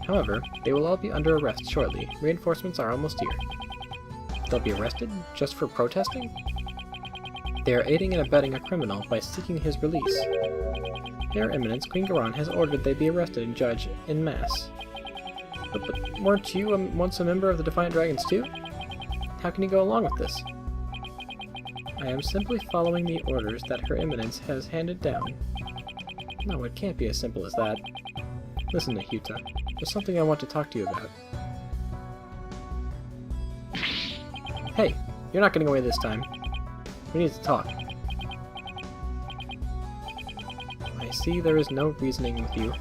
However, they will all be under arrest shortly. Reinforcements are almost here. They'll be arrested just for protesting? They are aiding and abetting a criminal by seeking his release. Their Eminence, Queen Garan, has ordered they be arrested and judged en masse. But weren't you once a member of the Defiant Dragons too? How can you go along with this? I am simply following the orders that Her Eminence has handed down. No, it can't be as simple as that. Listen, Nahuta, there's something I want to talk to you about. Hey, you're not getting away this time. We need to talk. I see there is no reasoning with you.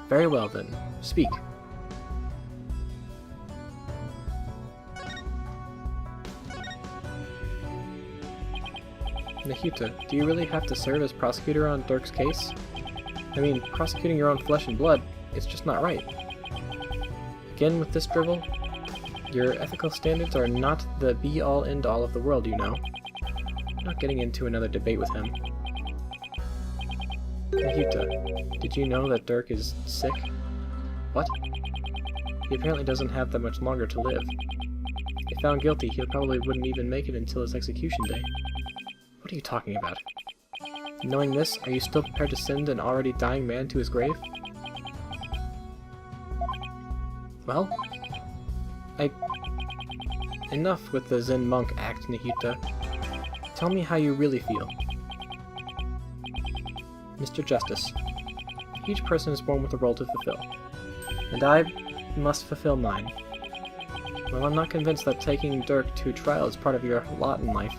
Very well then, speak. Nahuta, do you really have to serve as prosecutor on Dirk's case? I mean, prosecuting your own flesh and blood, it's just not right. Again with this drivel? Your ethical standards are not the be-all end-all of the world, you know. I'm not getting into another debate with him. Nahuta, did you know that Dirk is sick? What? He apparently doesn't have that much longer to live. If found guilty, he probably wouldn't even make it until his execution day. What are you talking about? Knowing this, are you still prepared to send an already dying man to his grave? Well, Enough with the Zen monk act, Nahita. Tell me how you really feel. Mr. Justice, each person is born with a role to fulfill, and I must fulfill mine. Well, I'm not convinced that taking Dirk to trial is part of your lot in life.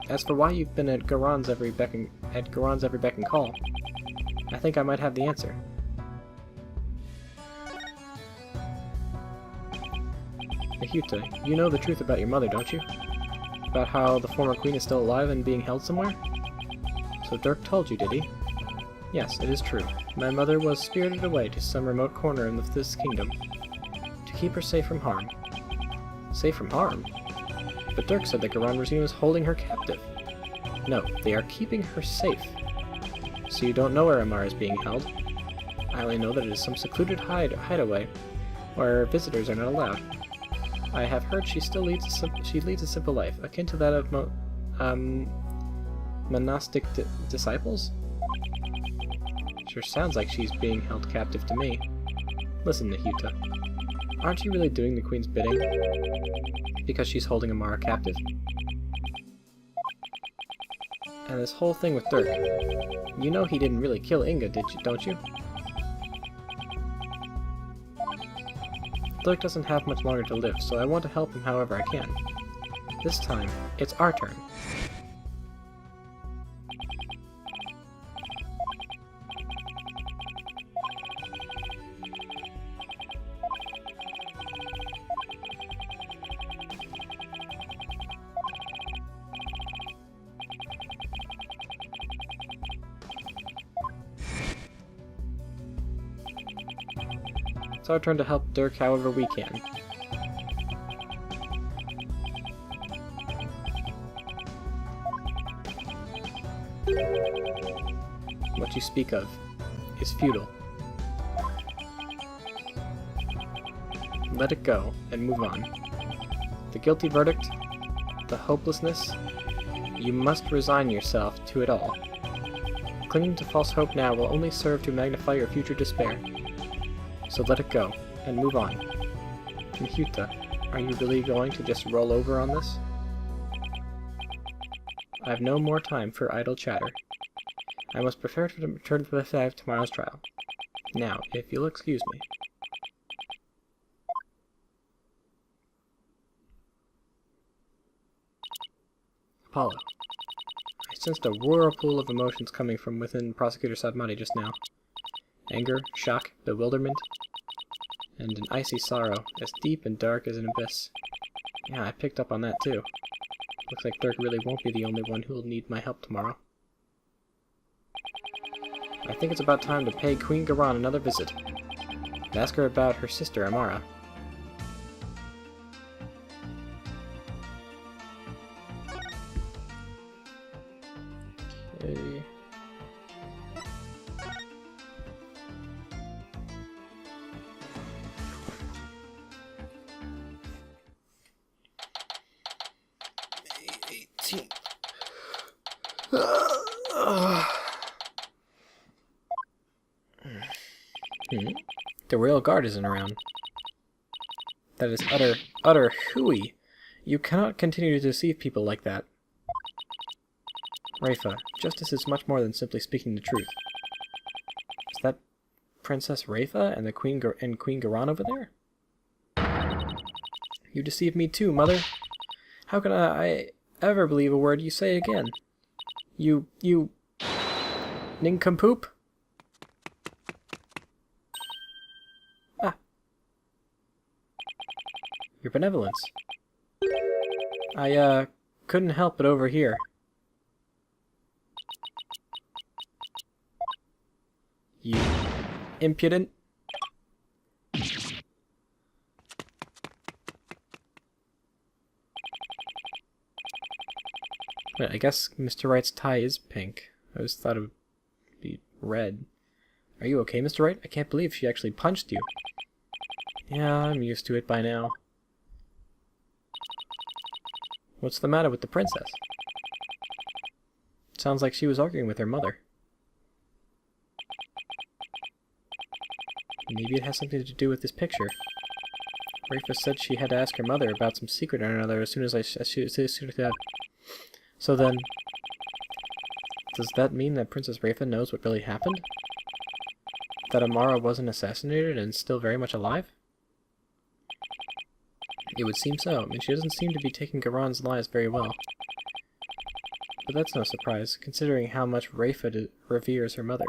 As for why you've been at Garon's every beck and call, I think I might have the answer. Nahita, you know the truth about your mother, don't you? About how the former queen is still alive and being held somewhere? So Dirk told you, did he? Yes, it is true. My mother was spirited away to some remote corner in this kingdom, to keep her safe from harm. Safe from harm? But Dirk said that Garon regime is holding her captive. No, they are keeping her safe. So you don't know where Amara is being held. I only know that it is some secluded hideaway, where visitors are not allowed. I have heard she still leads a simple life, akin to that of monastic disciples? Sure sounds like she's being held captive to me. Listen, Nahita, aren't you really doing the Queen's bidding? Because she's holding Amara captive? And this whole thing with Dirk, you know he didn't really kill Inga, don't you? Dirk doesn't have much longer to live, so I want to help him however I can. This time, it's our turn. It's our turn to help Dirk however we can. What you speak of is futile. Let it go and move on. The guilty verdict, the hopelessness, you must resign yourself to it all. Clinging to false hope now will only serve to magnify your future despair. So let it go, and move on. Nahita, are you really going to just roll over on this? I have no more time for idle chatter. I must prepare to return for tomorrow's trial. Now, if you'll excuse me. Apollo. I sensed a whirlpool of emotions coming from within Prosecutor Sadmati just now. Anger, shock, bewilderment, and an icy sorrow, as deep and dark as an abyss. Yeah, I picked up on that too. Looks like Dirk really won't be the only one who will need my help tomorrow. I think it's about time to pay Queen Garon another visit, and ask her about her sister Amara. Hey. The Royal Guard isn't around. That is utter hooey. You cannot continue to deceive people like that. Raifa, justice is much more than simply speaking the truth. Is that Princess Raifa and the Queen Garon over there? You deceived me too, Mother. How can I ever believe a word you say again? You nincompoop? Ah. Your benevolence. I couldn't help but overhear. You impudent. Wait, I guess Mr. Wright's tie is pink. I always thought it would be red. Are you okay, Mr. Wright? I can't believe she actually punched you. Yeah, I'm used to it by now. What's the matter with the princess? Sounds like she was arguing with her mother. Maybe it has something to do with this picture. Rafa said she had to ask her mother about some secret or another as soon as So then, does that mean that Princess Rafa knows what really happened? That Amara wasn't assassinated and still very much alive? It would seem so. I mean, she doesn't seem to be taking Garon's lies very well. But that's no surprise, considering how much Rafa reveres her mother.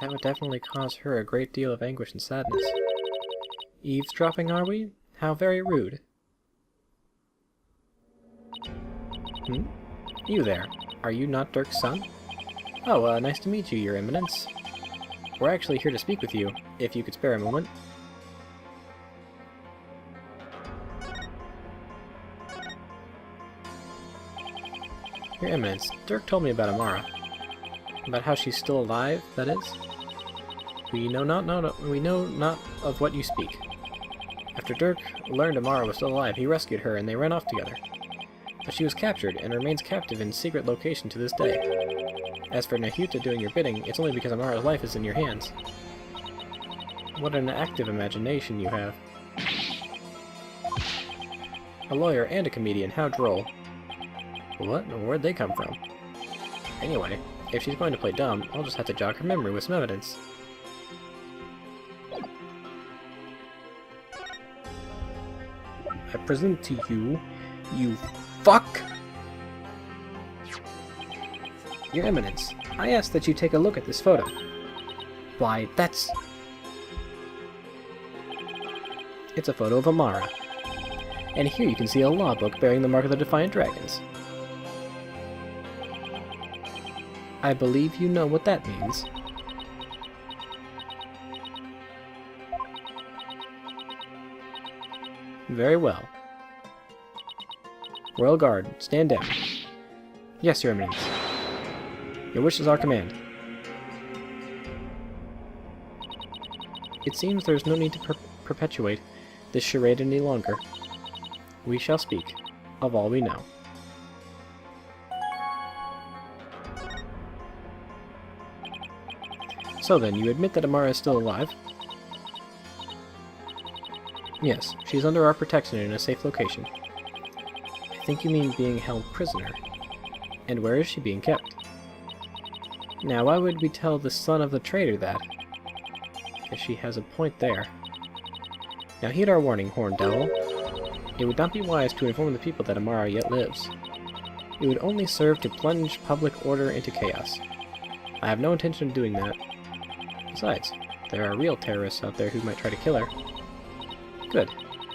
That would definitely cause her a great deal of anguish and sadness. Eavesdropping, are we? How very rude. You there. Are you not Dirk's son? Oh, nice to meet you, Your Eminence. We're actually here to speak with you, if you could spare a moment. Your Eminence, Dirk told me about Amara. About how she's still alive, that is. We know not of what you speak. After Dirk learned Amara was still alive, he rescued her and they ran off together. But she was captured and remains captive in secret location to this day. As for Nahuta doing your bidding, it's only because Amara's life is in your hands. What an active imagination you have. A lawyer and a comedian, how droll. What? Where'd they come from? Anyway, if she's going to play dumb, I'll just have to jog her memory with some evidence. I present to you, you fuck! Your Eminence, I ask that you take a look at this photo. Why, that's... It's a photo of Amara. And here you can see a law book bearing the mark of the Defiant Dragons. I believe you know what that means. Very well. Royal Guard, stand down. Yes, Your Eminence. Your wish is our command. It seems there's no need to perpetuate this charade any longer. We shall speak of all we know. So then, you admit that Amara is still alive? Yes, she's under our protection in a safe location. I think you mean being held prisoner. And where is she being kept? Now, why would we tell the son of the traitor that? If she has a point there. Now heed our warning, Horned Devil. It would not be wise to inform the people that Amara yet lives. It would only serve to plunge public order into chaos. I have no intention of doing that. Besides, there are real terrorists out there who might try to kill her. Good.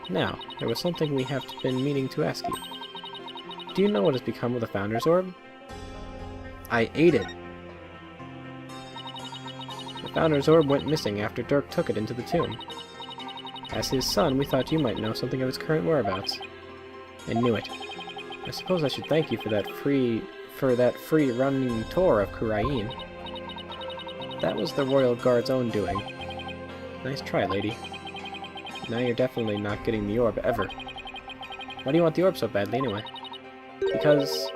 Now, there was something we have been meaning to ask you. Do you know what has become of the Founder's Orb? I ate it. The Founder's Orb went missing after Dirk took it into the tomb. As his son, we thought you might know something of its current whereabouts. I knew it. I suppose I should thank you for that free running tour of Kurain. That was the Royal Guard's own doing. Nice try, lady. Now you're definitely not getting the orb, ever. Why do you want the orb so badly, anyway? Because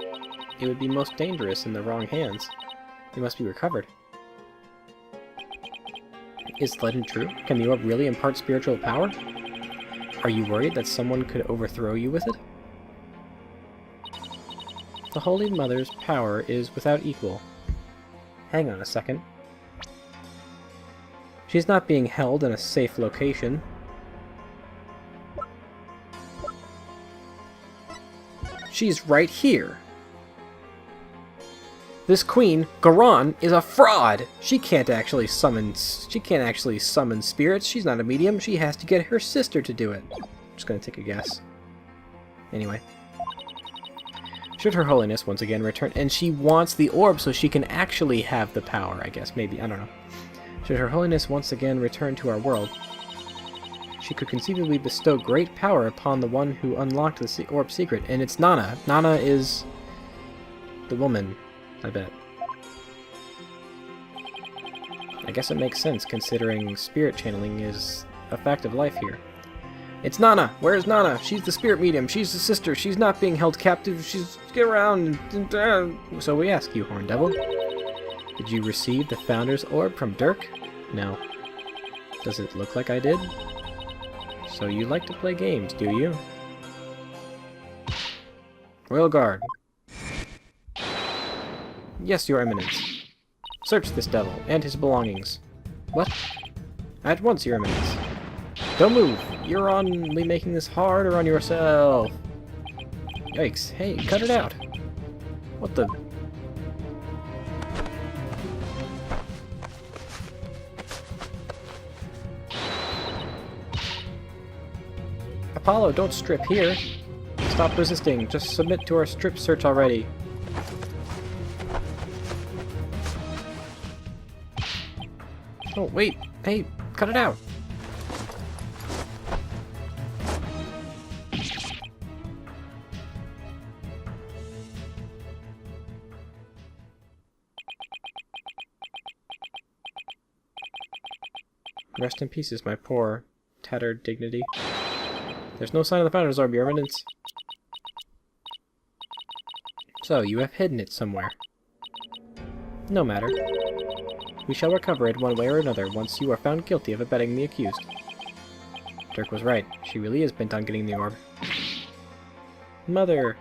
it would be most dangerous in the wrong hands. It must be recovered. Is the legend true? Can the orb really impart spiritual power? Are you worried that someone could overthrow you with it? The Holy Mother's power is without equal. Hang on a second. She's not being held in a safe location. She's right here. This queen, Garon, is a fraud. She can't actually summon spirits. She's not a medium. She has to get her sister to do it. I'm just gonna take a guess. Anyway. Should Her Holiness once again return, and she wants the orb so she can actually have the power, I guess. Maybe, I don't know. Should Her Holiness once again return to our world, she could conceivably bestow great power upon the one who unlocked the orb secret, and it's Nana. Nana is the woman, I bet. I guess it makes sense, considering spirit channeling is a fact of life here. It's Nana! Where's Nana? She's the spirit medium. She's the sister. She's not being held captive. She's... Get around! So we ask you, Horn Devil. Did you receive the Founder's Orb from Dirk? No. Does it look like I did? So you like to play games, do you? Royal Guard. Yes, Your Eminence. Search this devil and his belongings. What? At once, Your Eminence. Don't move! You're only making this harder on yourself! Yikes. Hey, cut it out! What the... Apollo, don't strip here! Stop resisting. Just submit to our strip search already. Oh, wait! Hey, cut it out! Rest in pieces, my poor, tattered dignity. There's no sign of the Founder's Orb, Your Eminence. So, you have hidden it somewhere. No matter. We shall recover it one way or another once you are found guilty of abetting the accused. Dirk was right. She really is bent on getting the orb. Mother!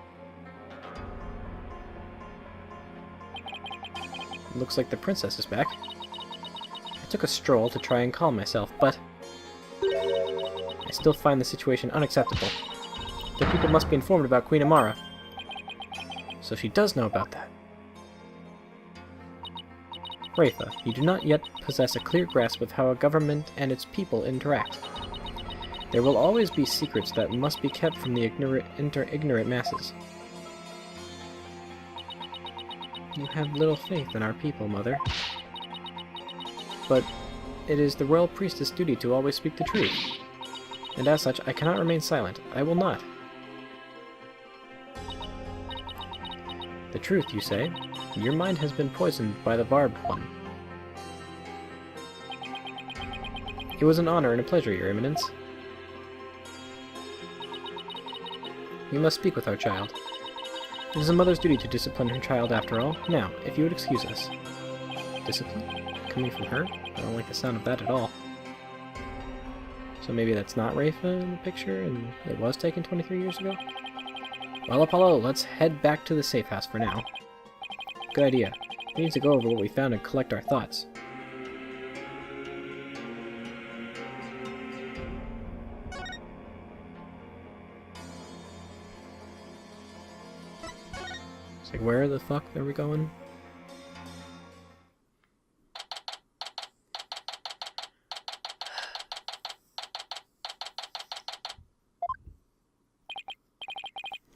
Looks like the princess is back. I took a stroll to try and calm myself, but... I still find the situation unacceptable. The people must be informed about Queen Amara. So she does know about that. Rafa, you do not yet possess a clear grasp of how a government and its people interact. There will always be secrets that must be kept from the ignorant masses. You have little faith in our people, Mother. But it is the Royal Priestess' duty to always speak the truth. And as such, I cannot remain silent. I will not. The truth, you say? Your mind has been poisoned by the barbed one. It was an honor and a pleasure, Your Eminence. We must speak with our child. It is a mother's duty to discipline her child after all. Now, if you would excuse us. Discipline? Coming from her? I don't like the sound of that at all. So maybe that's not Rafa in the picture, and it was taken 23 years ago? Well, Apollo, let's head back to the safe house for now. Good idea. We need to go over what we found and collect our thoughts. It's like, where the fuck are we going?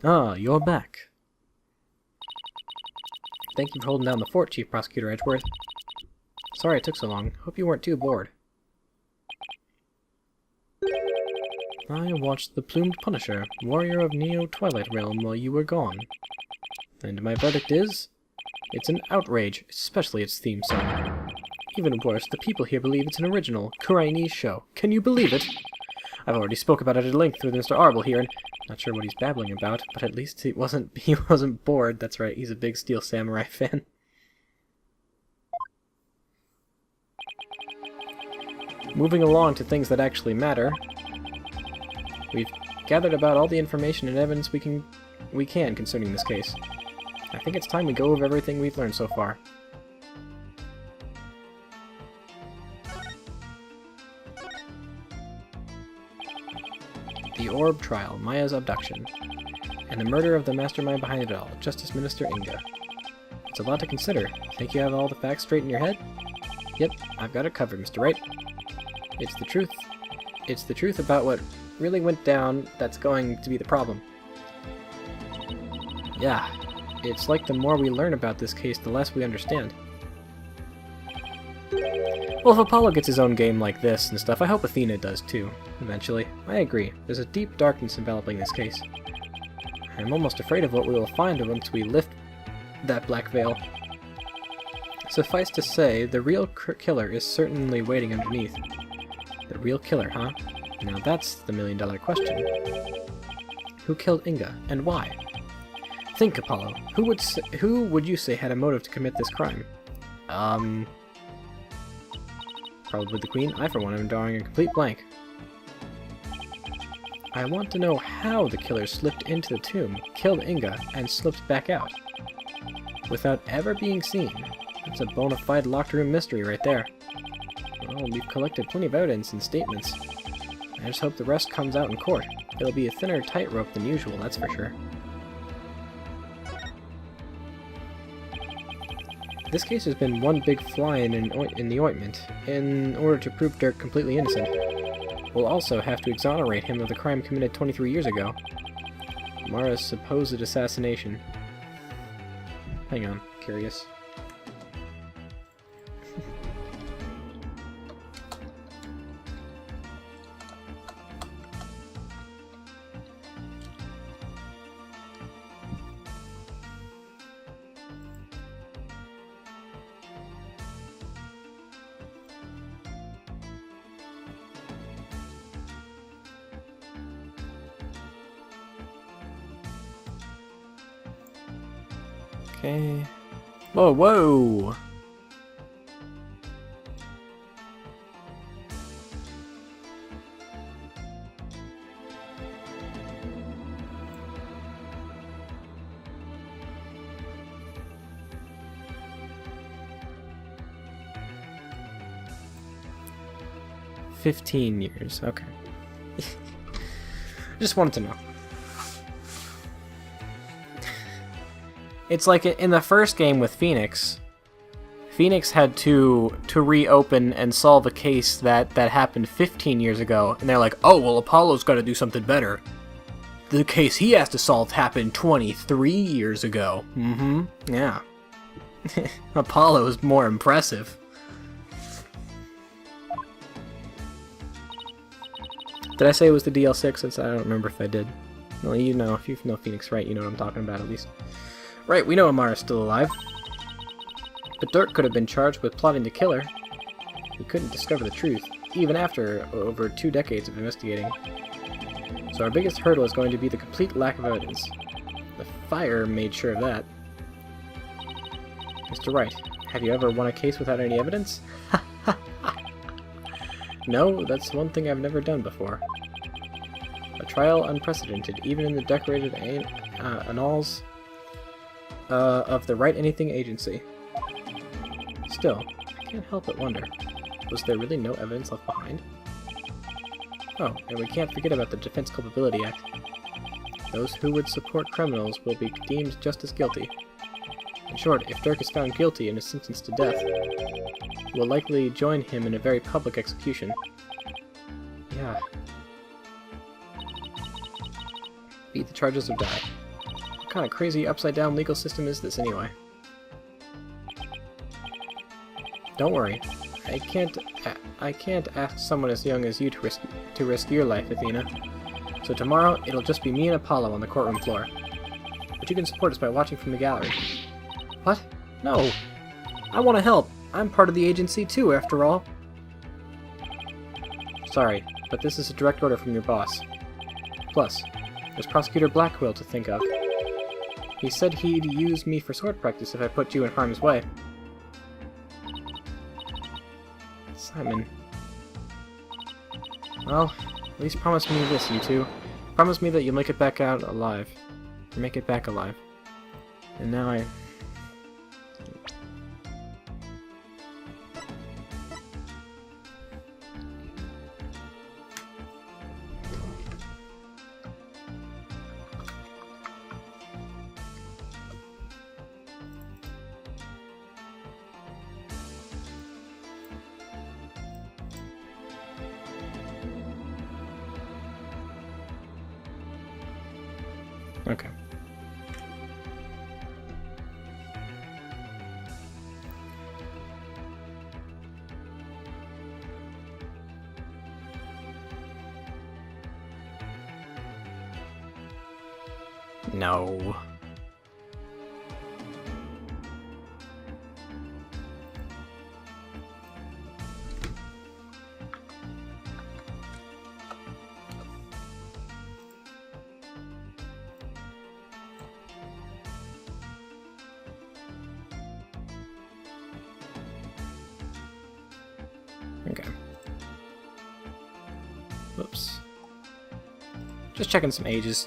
Ah, you're back. Thank you for holding down the fort, Chief Prosecutor Edgeworth. Sorry it took so long. Hope you weren't too bored. I watched the Plumed Punisher, warrior of Neo-Twilight Realm, while you were gone. And my verdict is... it's an outrage, especially its theme song. Even worse, the people here believe it's an original, Kuraini's show. Can you believe it? I've already spoke about it at length with Mr. Arble here, and not sure what he's babbling about, but at least he wasn't bored. That's right, he's a big Steel Samurai fan. Moving along to things that actually matter. We've gathered about all the information and evidence we can concerning this case. I think it's time we go over everything we've learned so far. The Orb Trial, Maya's abduction, and the murder of the mastermind behind it all, Justice Minister Inga. It's a lot to consider. Think you have all the facts straight in your head? Yep, I've got it covered, Mr. Wright. It's the truth. It's the truth about what really went down that's going to be the problem. Yeah, it's like the more we learn about this case, the less we understand. Well, if Apollo gets his own game like this and stuff, I hope Athena does too, eventually. I agree. There's a deep darkness enveloping this case. I'm almost afraid of what we will find once we lift that black veil. Suffice to say, the real killer is certainly waiting underneath. The real killer, huh? Now that's the million-dollar question. Who killed Inga, and why? Think, Apollo. Who would you say had a motive to commit this crime? Probably the Queen. I, for one, am drawing a complete blank. I want to know how the killer slipped into the tomb, killed Inga, and slipped back out. Without ever being seen. That's a bona fide locked room mystery right there. Well, we've collected plenty of evidence and statements. I just hope the rest comes out in court. It'll be a thinner tightrope than usual, that's for sure. This case has been one big fly in the ointment. In order to prove Dirk completely innocent, we'll also have to exonerate him of the crime committed 23 years ago. Mara's supposed assassination. Hang on, curious. Okay. Whoa, whoa! $15 years, okay. Just wanted to know. It's like in the first game with Phoenix. Phoenix had to reopen and solve a case that happened 15 years ago, and they're like, oh, well, Apollo's got to do something better. The case he has to solve happened 23 years ago. Mm-hmm, yeah. Apollo is more impressive. Did I say it was the DL6? Since I don't remember if I did. Well, you know, if you know Phoenix, right, you know what I'm talking about at least. Right, we know Amara's still alive. But Dirk could have been charged with plotting to kill her. He couldn't discover the truth, even after over 2 decades of investigating. So our biggest hurdle is going to be the complete lack of evidence. The fire made sure of that. Mr. Wright, have you ever won a case without any evidence? No, that's one thing I've never done before. A trial unprecedented, even in the decorated annals of the Write Anything Agency. Still, I can't help but wonder, was there really no evidence left behind? Oh, and we can't forget about the Defense Culpability Act. Those who would support criminals will be deemed just as guilty. In short, if Dirk is found guilty and is sentenced to death, we'll likely join him in a very public execution. Yeah. Beat the charges or die. What kind of crazy upside-down legal system is this anyway? Don't worry. I can't ask someone as young as you to risk your life, Athena. So tomorrow, it'll just be me and Apollo on the courtroom floor. But you can support us by watching from the gallery. What? No! I want to help! I'm part of the agency too, after all. Sorry, but this is a direct order from your boss. Plus, there's Prosecutor Blackwell to think of. He said he'd use me for sword practice if I put you in harm's way. Simon. Well, at least promise me this, you two. Promise me that you'll make it back out alive. Or make it back alive. And now I... Okay. No. Okay. Whoops. Just checking some ages.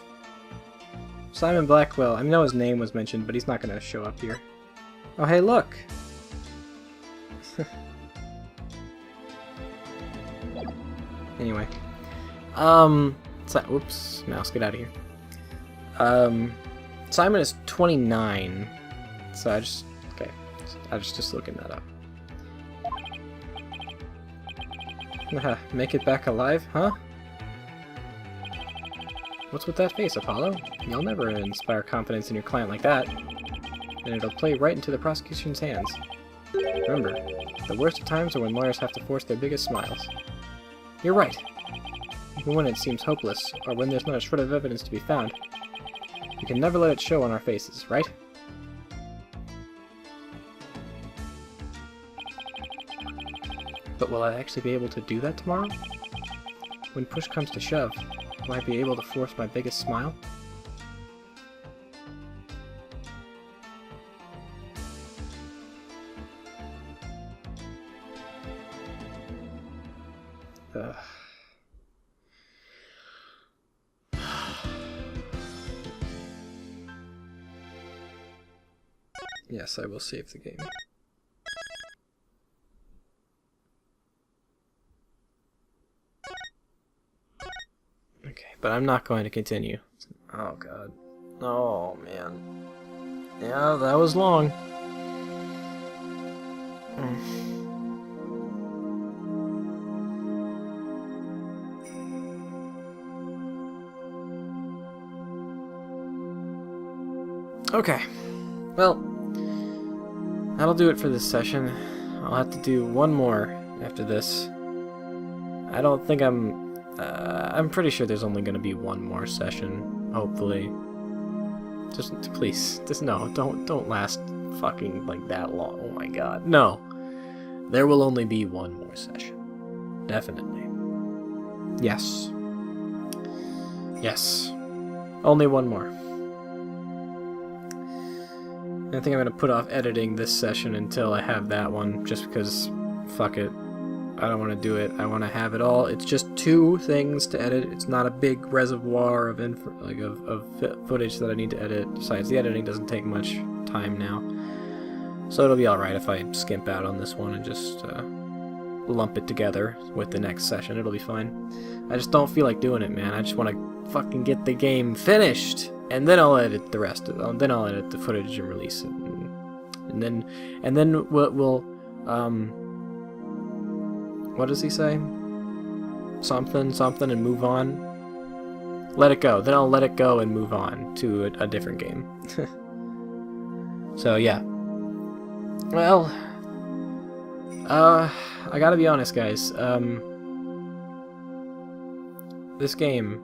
Simon Blackwell. I know his name was mentioned, but he's not going to show up here. Oh, hey, look! Anyway. Oops. Mouse, get out of here. Simon is 29. So I was just looking that up. Make it back alive, huh? What's with that face, Apollo? You'll never inspire confidence in your client like that. And it'll play right into the prosecution's hands. Remember, the worst of times are when lawyers have to force their biggest smiles. You're right. Even when it seems hopeless, or when there's not a shred of evidence to be found, we can never let it show on our faces, right? But will I actually be able to do that tomorrow? When push comes to shove, will I be able to force my biggest smile? Yes, I will save the game. Okay, but I'm not going to continue. Oh god. Oh man. Yeah, that was long. Okay. Well, that'll do it for this session. I'll have to do one more after this. I don't think I'm pretty sure there's only going to be one more session, hopefully. Just please, no, don't last fucking like that long. Oh my god. No. There will only be one more session. Definitely. Yes. Yes. Only one more. I think I'm going to put off editing this session until I have that one, just because, fuck it. I don't want to do it. I want to have it all. It's just 2 things to edit. It's not a big reservoir of footage that I need to edit. Besides, the editing doesn't take much time now. So it'll be alright if I skimp out on this one and just lump it together with the next session. It'll be fine. I just don't feel like doing it, man. I just want to fucking get the game finished. And then I'll edit the rest of it. Then I'll edit the footage and release it. And then we'll what does he say? Something and move on. Let it go. Then I'll let it go and move on to a different game. So yeah. Well, I gotta be honest, guys. This game,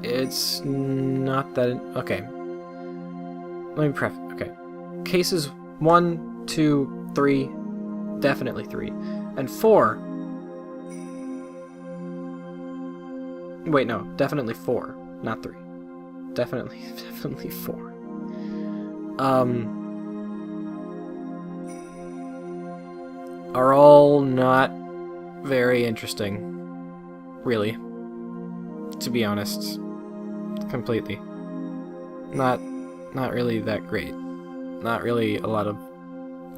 it's not that... Okay. Let me preface... Okay. Cases 1, 2, 3, definitely 3. And 4... Wait, no. Definitely 4. Not 3. Definitely 4. Are all not very interesting. Really. To be honest. Completely. Not really that great. Not really a lot of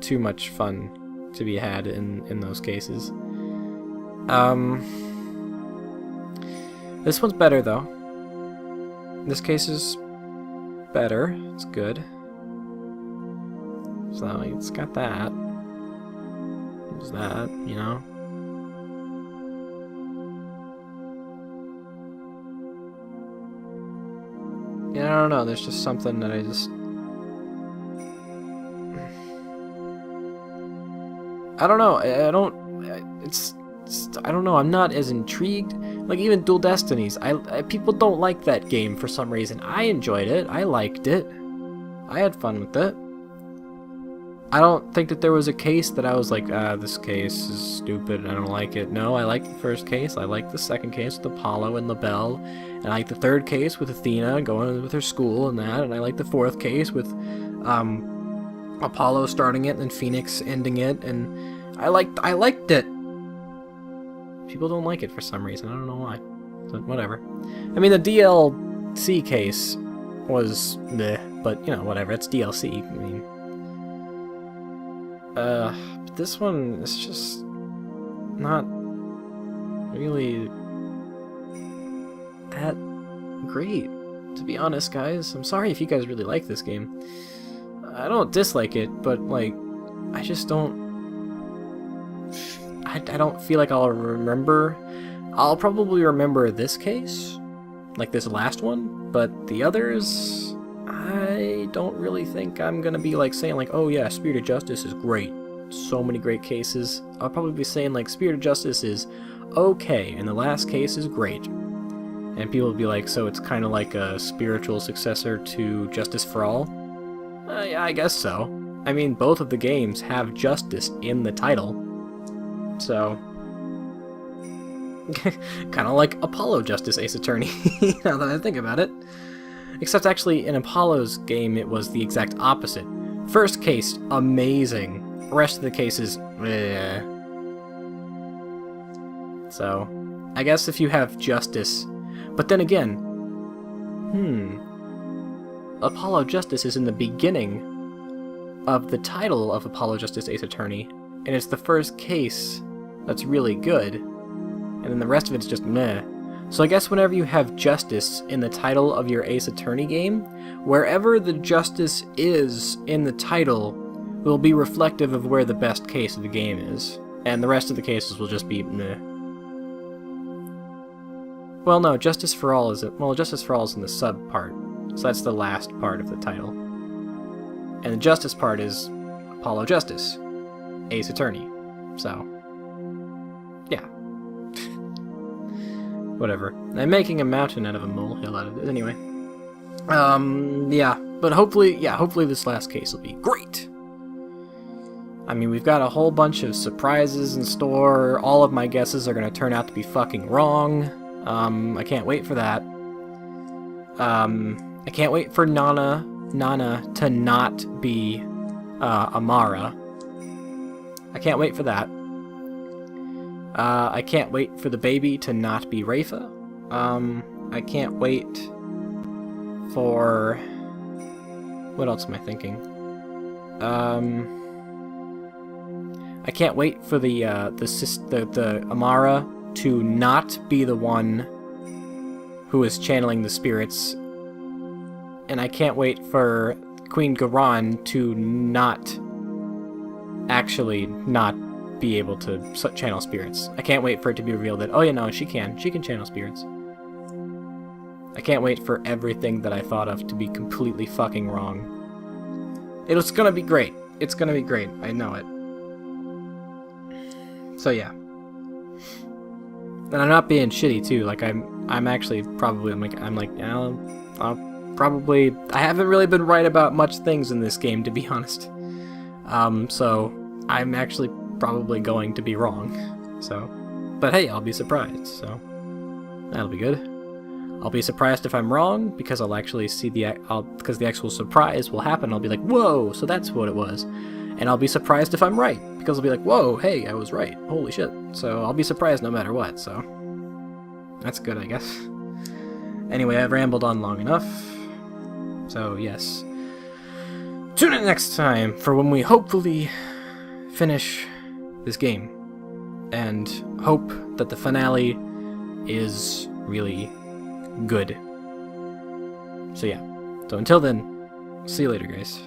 too much fun to be had in those cases. This one's better though. This case is better. It's good. So it's got that. There's that, you know. Yeah, I don't know, there's just something that I just... I don't know, I don't know, I'm not as intrigued. Like, even Dual Destinies, people don't like that game for some reason. I enjoyed it, I liked it. I had fun with it. I don't think that there was a case that I was like, this case is stupid, I don't like it. No, I liked the first case, I liked the second case with Apollo and the bell, and I liked the third case with Athena going with her school and that, and I liked the fourth case with, Apollo starting it and Phoenix ending it, and I liked it. People don't like it for some reason. I don't know why. But whatever. I mean, the DLC case was bleh, but you know, whatever. It's DLC. I mean, but this one is just not really that great, to be honest, guys. I'm sorry if you guys really like this game. I don't dislike it, but like, I just don't. I don't feel like I'll remember. I'll probably remember this case, like this last one, but the others, I don't really think I'm gonna be like saying like, oh yeah, Spirit of Justice is great. So many great cases. I'll probably be saying like Spirit of Justice is okay, and the last case is great. And people will be like, so it's kind of like a spiritual successor to Justice for All? Yeah, I guess so. I mean, both of the games have justice in the title. So, kind of like Apollo Justice Ace Attorney, now that I think about it. Except actually, in Apollo's game, it was the exact opposite. First case, amazing. Rest of the cases, eh. So, I guess if you have justice, but then again, Apollo Justice is in the beginning of the title of Apollo Justice Ace Attorney, and it's the first case that's really good, and then the rest of it's just meh. So I guess whenever you have justice in the title of your Ace Attorney game, wherever the justice is in the title will be reflective of where the best case of the game is, and the rest of the cases will just be meh. Well, no, Justice for All is Justice for All is in the sub part, so that's the last part of the title. And the Justice part is Apollo Justice, Ace Attorney. So, yeah. Whatever. I'm making a mountain out of a molehill out of it. Anyway. Yeah. But hopefully this last case will be great. I mean, we've got a whole bunch of surprises in store. All of my guesses are going to turn out to be fucking wrong. I can't wait for that. I can't wait for Nana to not be Amara. I can't wait for that. I can't wait for the baby to not be Rafa. I can't wait for... What else am I thinking? I can't wait for the Amara to not be the one who is channeling the spirits. And I can't wait for Queen Garan to not actually not be able to channel spirits. I can't wait for it to be revealed that, oh yeah, no, she can channel spirits. I can't wait for everything that I thought of to be completely fucking wrong. It's gonna be great. It's gonna be great. I know it. So yeah. And I'm not being shitty too. Like I'm actually probably I'll probably I haven't really been right about much things in this game, to be honest. So I'm actually probably going to be wrong. So, but hey, I'll be surprised. So that'll be good. I'll be surprised if I'm wrong because I'll actually see because the actual surprise will happen. I'll be like, whoa, so that's what it was. And I'll be surprised if I'm right because I'll be like, whoa, hey, I was right. Holy shit. So I'll be surprised no matter what. So that's good, I guess. Anyway, I've rambled on long enough. So yes. Tune in next time for when we hopefully finish this game. And hope that the finale is really good. So yeah. So until then, see you later, guys.